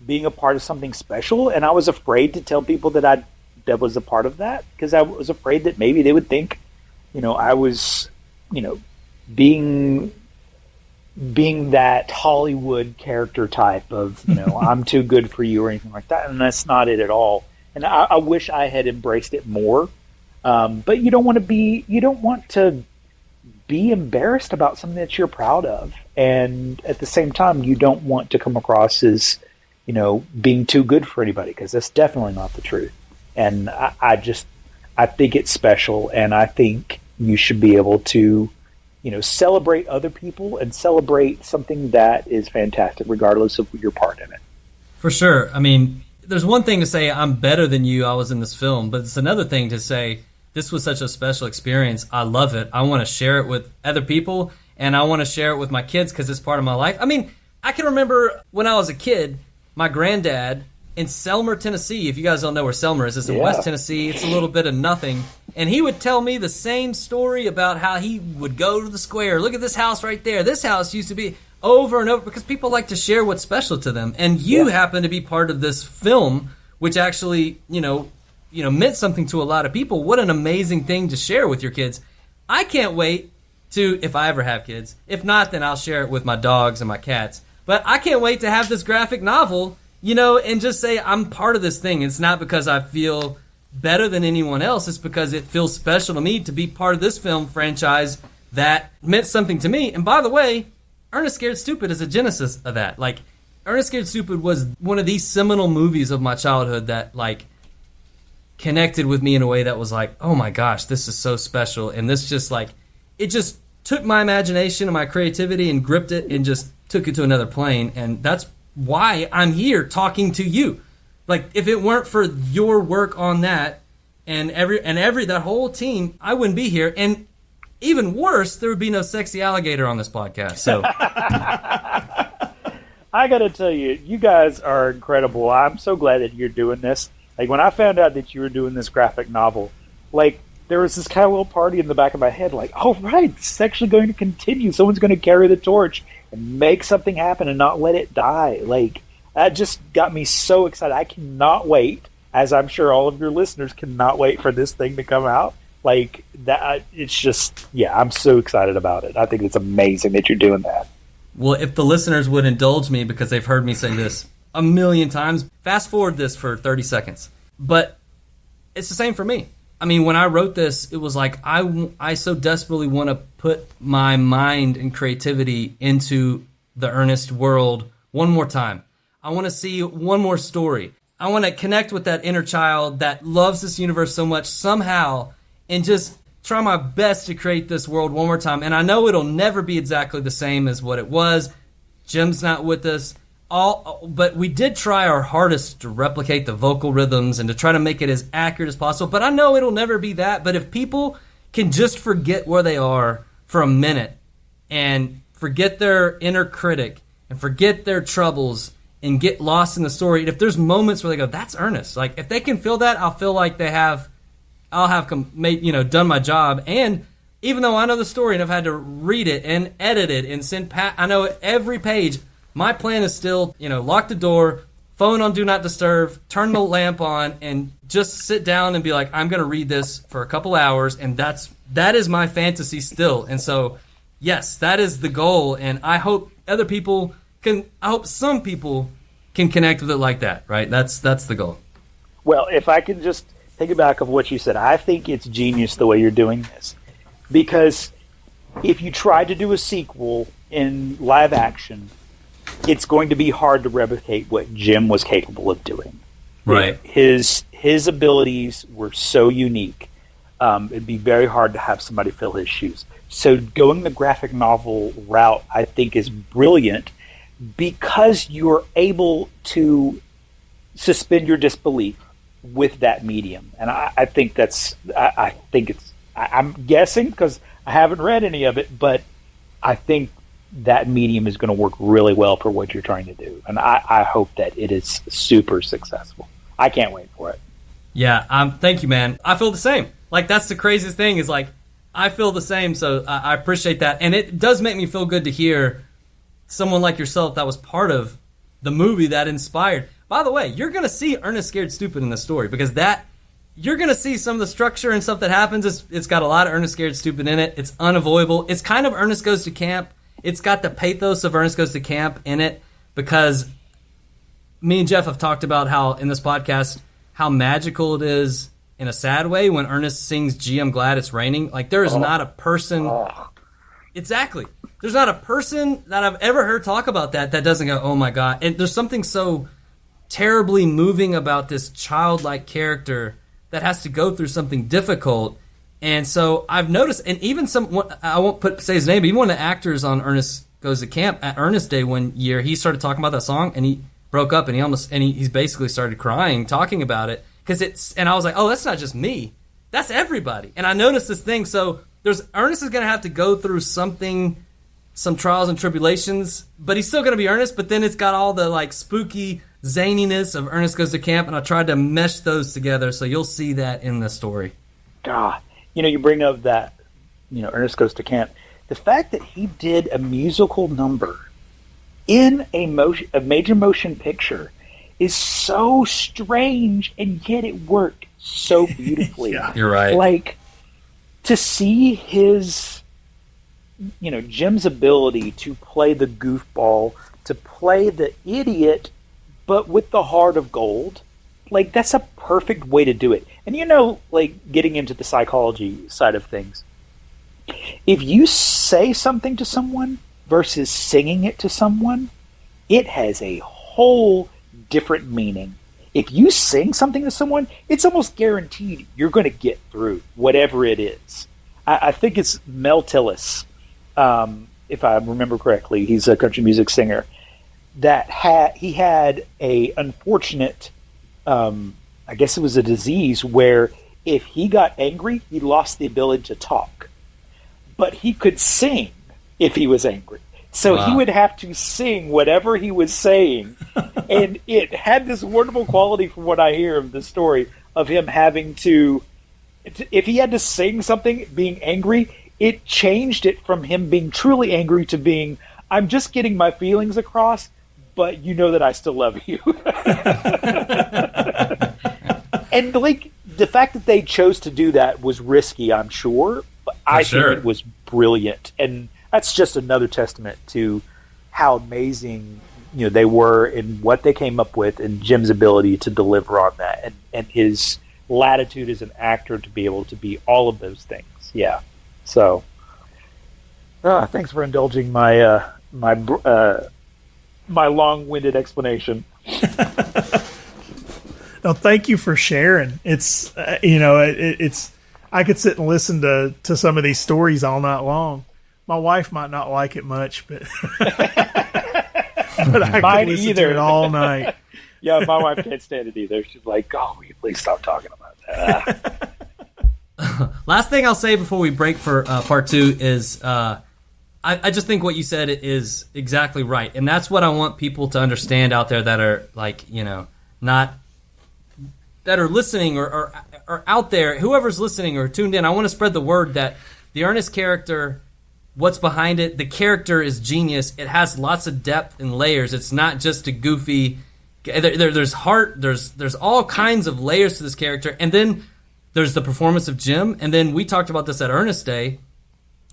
being a part of something special, and I was afraid to tell people that was a part of that, because I was afraid that maybe they would think, I was, being that Hollywood character type of, I'm too good for you or anything like that, and that's not it at all. And I wish I had embraced it more, but you don't want to be embarrassed about something that you're proud of, and at the same time, you don't want to come across as being too good for anybody, because that's definitely not the truth. And I think it's special, and I think you should be able to, celebrate other people and celebrate something that is fantastic, regardless of your part in it. For sure. I mean, there's one thing to say, I'm better than you, I was in this film, but it's another thing to say, this was such a special experience, I love it, I want to share it with other people, and I want to share it with my kids because it's part of my life. I mean, I can remember when I was a kid, my granddad in Selmer, Tennessee, if you guys don't know where Selmer is, it's in West Tennessee, it's a little bit of nothing, and he would tell me the same story about how he would go to the square, look at this house right there, this house used to be, over and over, because people like to share what's special to them, and you happen to be part of this film, which actually, meant something to a lot of people. What an amazing thing to share with your kids. I can't wait to, if I ever have kids, if not, then I'll share it with my dogs and my cats, but I can't wait to have this graphic novel, and just say I'm part of this thing. It's not because I feel better than anyone else, it's because it feels special to me to be part of this film franchise that meant something to me. And by the way, Ernest Scared Stupid is a genesis of that. Like, Ernest Scared Stupid was one of these seminal movies of my childhood that, connected with me in a way that was like, oh my gosh, this is so special. And this just, it just took my imagination and my creativity and gripped it and just took it to another plane. And that's why I'm here talking to you. If it weren't for your work on that and that whole team, I wouldn't be here. And even worse, there would be no Sexy Alligator on this podcast. So I got to tell you, you guys are incredible. I'm so glad that you're doing this. When I found out that you were doing this graphic novel, there was this kind of little party in the back of my head, oh, right, it's actually going to continue. Someone's going to carry the torch and make something happen and not let it die. That just got me so excited. I cannot wait, as I'm sure all of your listeners cannot wait for this thing to come out. It's just, I'm so excited about it. I think it's amazing that you're doing that. Well, if the listeners would indulge me, because they've heard me say this a million times, fast forward this for 30 seconds. But it's the same for me. I mean, when I wrote this, it was I so desperately want to put my mind and creativity into the Ernest world one more time. I want to see one more story. I want to connect with that inner child that loves this universe so much somehow and just try my best to create this world one more time. And I know it'll never be exactly the same as what it was. Jim's not with us. But we did try our hardest to replicate the vocal rhythms and to try to make it as accurate as possible. But I know it'll never be that. But if people can just forget where they are for a minute and forget their inner critic and forget their troubles and get lost in the story, and if there's moments where they go, that's Ernest. Like, if they can feel that, I'll feel like I'll have done my job. And even though I know the story and I've had to read it and edit it and I know every page, my plan is still, lock the door, phone on Do Not Disturb, turn the lamp on, and just sit down and be like, I'm going to read this for a couple hours, and that is my fantasy still. And so, yes, that is the goal, and I hope some people can connect with it like that, right? That's the goal. Well, if I can just piggyback of what you said, I think it's genius the way you're doing this. Because if you try to do a sequel in live action, it's going to be hard to replicate what Jim was capable of doing. Right. His abilities were so unique. It'd be very hard to have somebody fill his shoes. So going the graphic novel route, I think, is brilliant because you're able to suspend your disbelief with that medium. And I think I'm guessing because I haven't read any of it, but I think that medium is going to work really well for what you're trying to do. And I hope that it is super successful. I can't wait for it. Yeah, thank you, man. I feel the same. Like, that's the craziest thing is, like, I feel the same, so I appreciate that. And it does make me feel good to hear someone like yourself that was part of the movie that inspired. By the way, you're going to see Ernest Scared Stupid in the story because you're going to see some of the structure and stuff that happens. It's got a lot of Ernest Scared Stupid in it. It's unavoidable. It's kind of Ernest Goes to Camp. It's got the pathos of Ernest Goes to Camp in it because me and Geoff have talked about how, in this podcast, how magical it is in a sad way when Ernest sings Gee, I'm Glad It's Raining. Like, there is not a person... Exactly. There's not a person that I've ever heard talk about that doesn't go, oh my God. And there's something so terribly moving about this childlike character that has to go through something difficult. And so I've noticed, and even I won't say his name, but even one of the actors on Ernest Goes to Camp at Ernest Day one year, he started talking about that song, and he broke up, and he's basically started crying, talking about it, and I was like, oh, that's not just me, that's everybody. And I noticed this thing, so Ernest is going to have to go through some trials and tribulations, but he's still going to be Ernest, but then it's got all the, like, spooky zaniness of Ernest Goes to Camp, and I tried to mesh those together, so you'll see that in the story. God. You bring up that, Ernest Goes to Camp. The fact that he did a musical number in a major motion picture is so strange, and yet it worked so beautifully. Yeah, you're right. Like, to see his, Jim's ability to play the goofball, to play the idiot, but with the heart of gold, like, that's a perfect way to do it. And like, getting into the psychology side of things, if you say something to someone versus singing it to someone, it has a whole different meaning. If you sing something to someone, it's almost guaranteed you're going to get through whatever it is. I think it's Mel Tillis, if I remember correctly. He's a country music singer that had a unfortunate, I guess it was a disease where if he got angry, he lost the ability to talk. But he could sing if he was angry. So He would have to sing whatever he was saying. And it had this wonderful quality from what I hear of the story of him having to, if he had to sing something being angry, it changed it from him being truly angry to being, I'm just getting my feelings across, but you know that I still love you. And like, the fact that they chose to do that was risky, I'm sure, but I think it was brilliant. And that's just another testament to how amazing they were in what they came up with, and Jim's ability to deliver on that, and his latitude as an actor to be able to be all of those things. Yeah. So, thanks for indulging my my long-winded explanation. No, thank you for sharing. It's it's I could sit and listen to some of these stories all night long. My wife might not like it much, but but I Mine could listen either. to it all night. Yeah, my wife can't stand it either. She's like, "Oh, will you please stop talking about that?" Last thing I'll say before we break for part 2 is I just think what you said is exactly right. And that's what I want people to understand out there that are like, not that are listening or out there, whoever's listening or tuned in. I want to spread the word that the Ernest character, what's behind it, the character is genius. It has lots of depth and layers. It's not just a goofy, there's heart, there's all kinds of layers to this character. And then there's the performance of Jim, and then we talked about this at Ernest Day.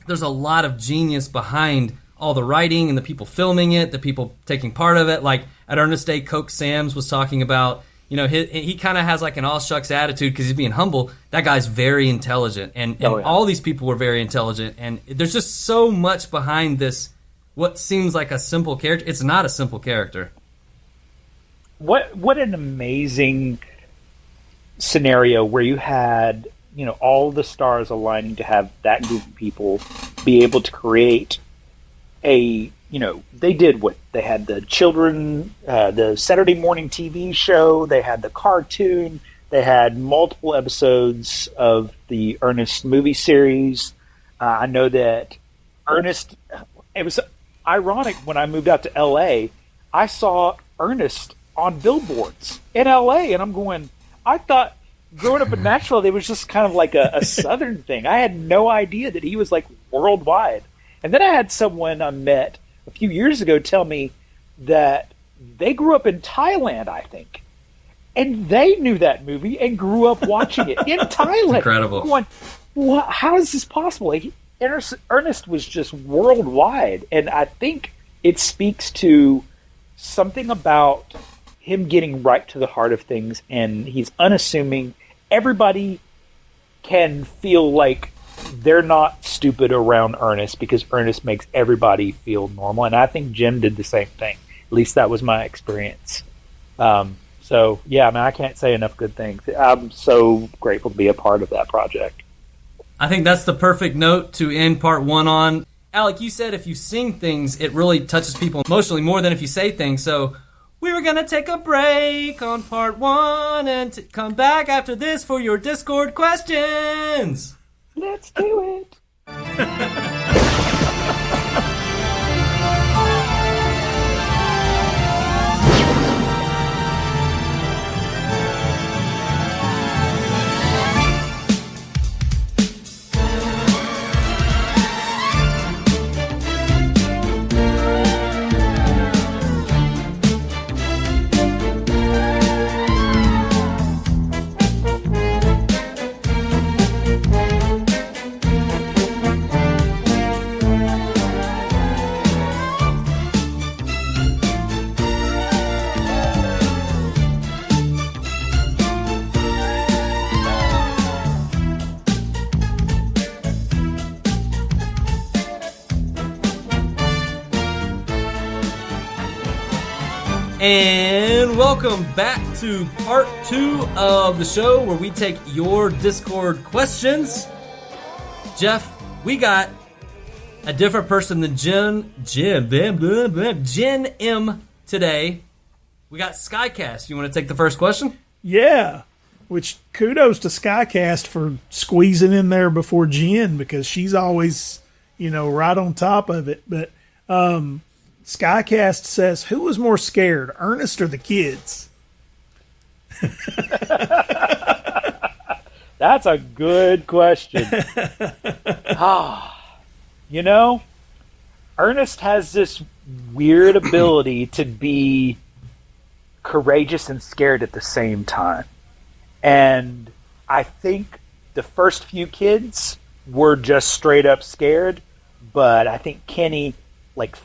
There's a lot of genius behind all the writing and the people filming it, the people taking part of it. Like at Ernest Day, Coke Sam's was talking about, he kind of has like an all shucks attitude because he's being humble. That guy's very intelligent, and all these people were very intelligent. And there's just so much behind this, what seems like a simple character. It's not a simple character. What an amazing scenario where you had all the stars aligning to have that group of people be able to create they did what they had: the children, the Saturday morning TV show, they had the cartoon, they had multiple episodes of the Ernest movie series. I know that Ernest, it was ironic when I moved out to LA, I saw Ernest on billboards in LA, and I'm going, I thought growing up in Nashville, it was just kind of like a Southern thing. I had no idea that he was like worldwide. And then I had someone I met a few years ago tell me that they grew up in Thailand, I think. And they knew that movie and grew up watching it in Thailand. Incredible. I'm going, how is this possible? Ernest was just worldwide. And I think it speaks to something about him getting right to the heart of things, and he's unassuming. Everybody can feel like they're not stupid around Ernest because Ernest makes everybody feel normal, and I think Jim did the same thing. At least that was my experience. So, yeah, I can't say enough good things. I'm so grateful to be a part of that project. I think that's the perfect note to end part 1 on. Alec, you said if you sing things, it really touches people emotionally more than if you say things, so we were going to take a break on part 1 and come back after this for your Discord questions. Let's do it. And welcome back to part 2 of the show where we take your Discord questions. Jeff, we got a different person than Jen M today. We got Skycast. You want to take the first question? Yeah, which kudos to Skycast for squeezing in there before Jen, because she's always, right on top of it. But Skycast says, who was more scared, Ernest or the kids? That's a good question. Ernest has this weird ability to be courageous and scared at the same time. And I think the first few kids were just straight up scared, but I think Kenny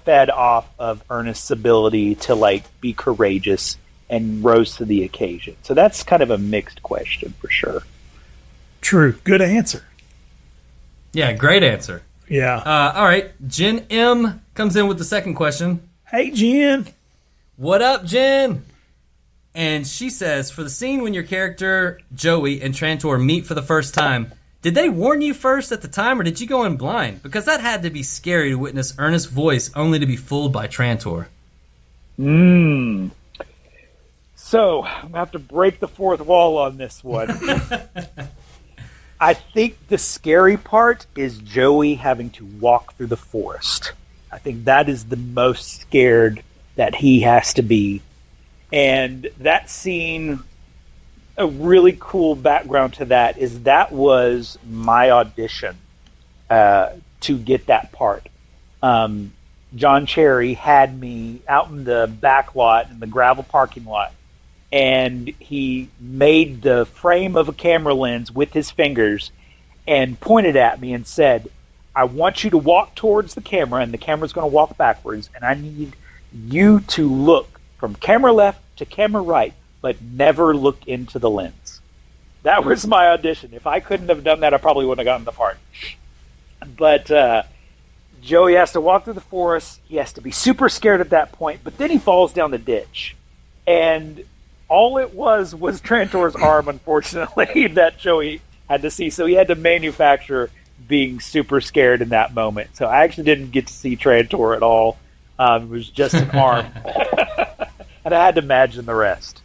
fed off of Ernest's ability to be courageous and rose to the occasion. So that's kind of a mixed question for sure. True. Good answer. Yeah, great answer. Yeah. All right. Jen M comes in with the second question. Hey, Jen. What up, Jen? And she says, for the scene when your character, Joey, and Trantor meet for the first time, did they warn you first at the time, or did you go in blind? Because that had to be scary to witness Ernest's voice only to be fooled by Trantor. So, I'm going to have to break the fourth wall on this one. I think the scary part is Joey having to walk through the forest. I think that is the most scared that he has to be. And that scene, a really cool background to that is that was my audition to get that part. John Cherry had me out in the back lot, in the gravel parking lot, and he made the frame of a camera lens with his fingers and pointed at me and said, I want you to walk towards the camera, and the camera's going to walk backwards, and I need you to look from camera left to camera right, but never look into the lens. That was my audition. If I couldn't have done that, I probably wouldn't have gotten the part. But Joey has to walk through the forest. He has to be super scared at that point, but then he falls down the ditch. And all it was Trantor's arm, unfortunately, that Joey had to see. So he had to manufacture being super scared in that moment. So I actually didn't get to see Trantor at all. It was just an arm. And I had to imagine the rest.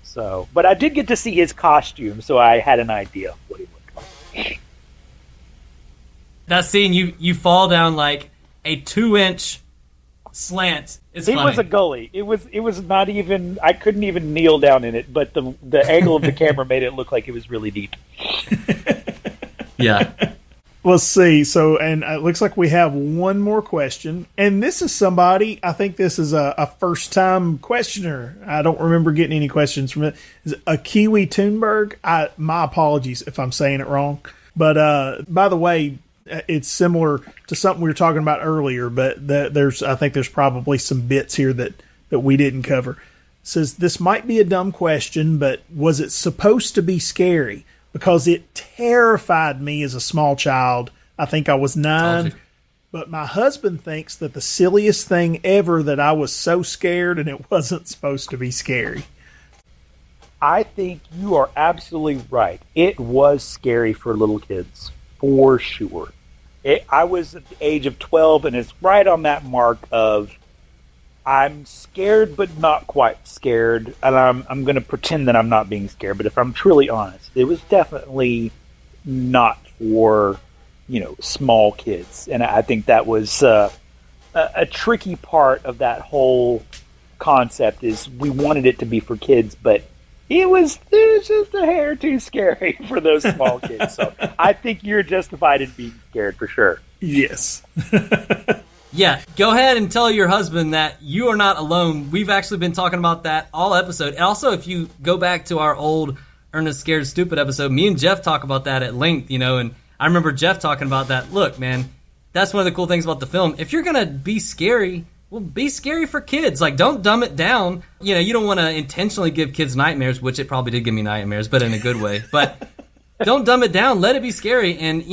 So, but I did get to see his costume, so I had an idea of what he looked like. That scene, you fall down like a 2-inch slant. It's It funny. was a gully. It was not even. I couldn't even kneel down in it, but the angle of the camera made it look like it was really deep. Yeah. Let's see. So, and it looks like we have one more question. And this is somebody, I think this is a first-time questioner. I don't remember getting any questions from it. Is it a Kiwi Thunberg? My apologies if I'm saying it wrong. But by the way, it's similar to something we were talking about earlier, but I think there's probably some bits here that we didn't cover. It says, this might be a dumb question, but was it supposed to be scary? Because it terrified me as a small child. I think I was 9. But my husband thinks that the silliest thing ever that I was so scared and it wasn't supposed to be scary. I think you are absolutely right. It was scary for little kids, for sure. I was at the age of 12, and it's right on that mark of I'm scared but not quite scared, and I'm going to pretend that I'm not being scared. But if I'm truly honest, it was definitely not for small kids, and I think that was a tricky part of that whole concept. Is we wanted it to be for kids, but it was just a hair too scary for those small kids. So I think you're justified in being scared for sure. Yes. Yeah, go ahead and tell your husband that you are not alone. We've actually been talking about that all episode. And also, if you go back to our old Ernest Scared Stupid episode, me and Geoff talk about that at length, and I remember Geoff talking about that. Look, man, that's one of the cool things about the film. If you're going to be scary, well, be scary for kids. Like, don't dumb it down. You don't want to intentionally give kids nightmares, which it probably did give me nightmares, but in a good way. But don't dumb it down. Let it be scary. And,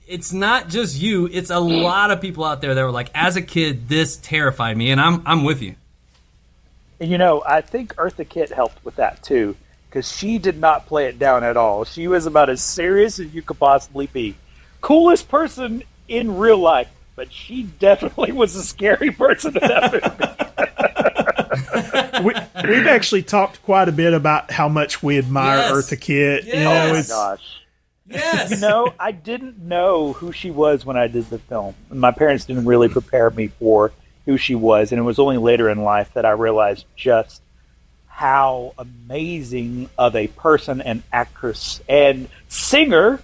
it's not just you. It's a lot of people out there that were like, as a kid, this terrified me, and I'm with you. I think Eartha Kitt helped with that, too, because she did not play it down at all. She was about as serious as you could possibly be. Coolest person in real life, but she definitely was a scary person in that movie. We've actually talked quite a bit about how much we admire Eartha Kitt. Yes. Oh, my gosh. Yes. I didn't know who she was when I did the film. My parents didn't really prepare me for who she was, and it was only later in life that I realized just how amazing of a person and actress and singer,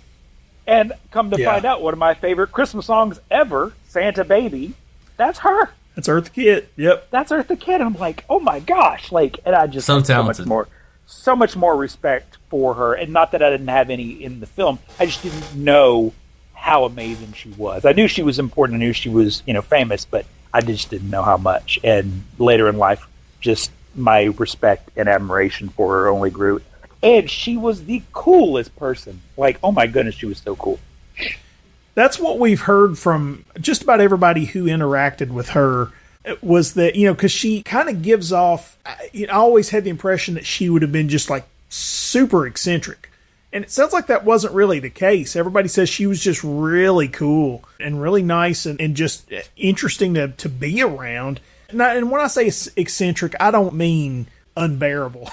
and come to find out, one of my favorite Christmas songs ever, Santa Baby, that's her. That's Eartha Kitt. Yep. That's Eartha Kitt. And I'm like, oh my gosh. And I just so had talented. so much more respect for her, and not that I didn't have any in the film. I just didn't know how amazing she was. I knew she was important. I knew she was, famous, but I just didn't know how much. And later in life, just my respect and admiration for her only grew. And she was the coolest person. Like, oh my goodness, she was so cool. That's what we've heard from just about everybody who interacted with her. was that, because she kind of gives off, I always had the impression that she would have been just like super eccentric. And it sounds like that wasn't really the case. Everybody says she was just really cool and really nice and just interesting to be around. And when I say eccentric, I don't mean unbearable.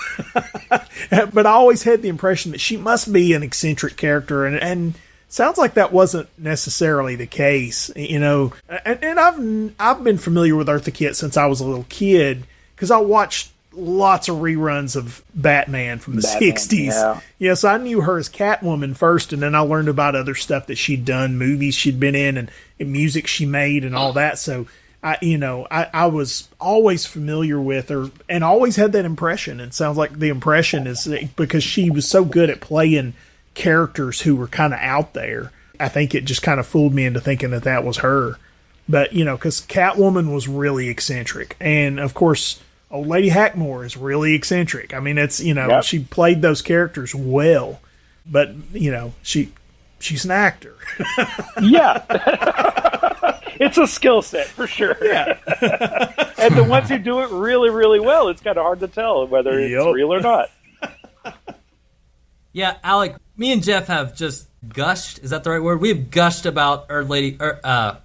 But I always had the impression that she must be an eccentric character. And sounds like that wasn't necessarily the case, And I've been familiar with Eartha Kitt since I was a little kid because I watched lots of reruns of Batman from the 60s. Yeah, so I knew her as Catwoman first, and then I learned about other stuff that she'd done, movies she'd been in, and music she made, and all that. So I was always familiar with her, and always had that impression. And it sounds like the impression is because she was so good at playing characters who were kind of out there. I think it just kind of fooled me into thinking that was her. But because Catwoman was really eccentric, and of course, Old Lady Hackmore is really eccentric. I mean, it's Yep. She played those characters well, but she's an actor. Yeah. It's a skill set for sure. Yeah. And the ones who do it really, really well, it's kind of hard to tell whether it's real or not. Yeah, Alec, me and Geoff have just gushed. Is that the right word? We have gushed about Eartha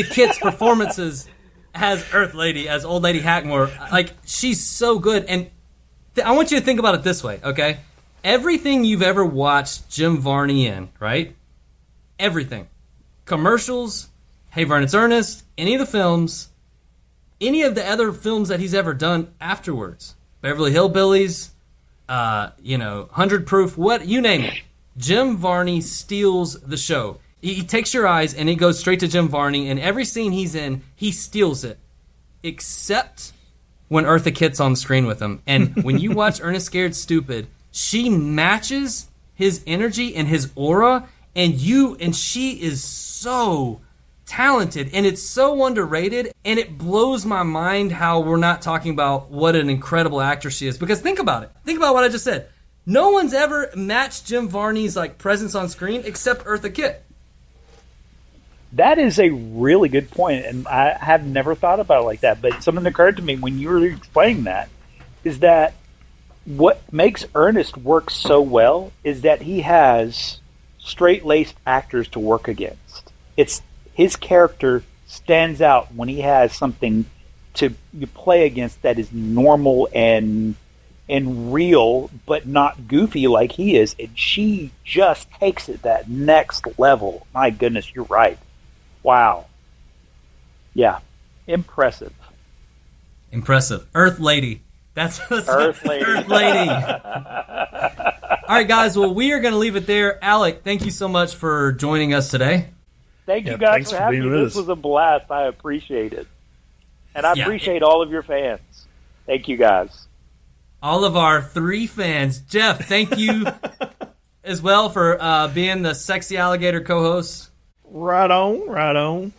Kitt's performances as Earth Lady, as Old Lady Hackmore. Like, she's so good. And I want you to think about it this way, okay? Everything you've ever watched Jim Varney in, right? Everything. Commercials, Hey Vern, It's Ernest, any of the films, any of the other films that he's ever done afterwards. Beverly Hillbillies, 100 Proof, what, you name it. Jim Varney steals the show. He takes your eyes and it goes straight to Jim Varney, and every scene he's in, he steals it. Except when Eartha Kitt's on the screen with him. And when you watch Ernest Scared Stupid, she matches his energy and his aura, and she is so talented, and it's so underrated, and it blows my mind how we're not talking about what an incredible actress she is. Because think about it. Think about what I just said. No one's ever matched Jim Varney's presence on screen except Eartha Kitt. That is a really good point, and I have never thought about it like that. But something occurred to me when you were explaining that is that what makes Ernest work so well is that he has straight-laced actors to work against. It's his character stands out when he has something to play against that is normal and real, but not goofy like he is. And she just takes it that next level. My goodness, you're right. Wow. Yeah. Impressive. Earth Lady. That's Earth Lady. Earth Lady. All right, guys. Well, we are going to leave it there. Alec, thank you so much for joining us today. Thank you guys for having me. This was a blast. I appreciate it. And I appreciate all of your fans. Thank you, guys. All of our 3 fans. Geoff, thank you as well for being the Sexy Alligator co-host. Right on.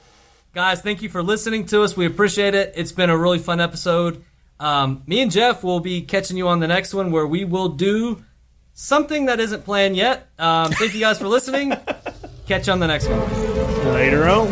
Guys, thank you for listening to us. We appreciate it. It's been a really fun episode. Me and Geoff will be catching you on the next one where we will do something that isn't planned yet. Thank you guys for listening. Catch you on the next one. Later on.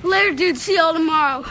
Later, dude. See y'all tomorrow.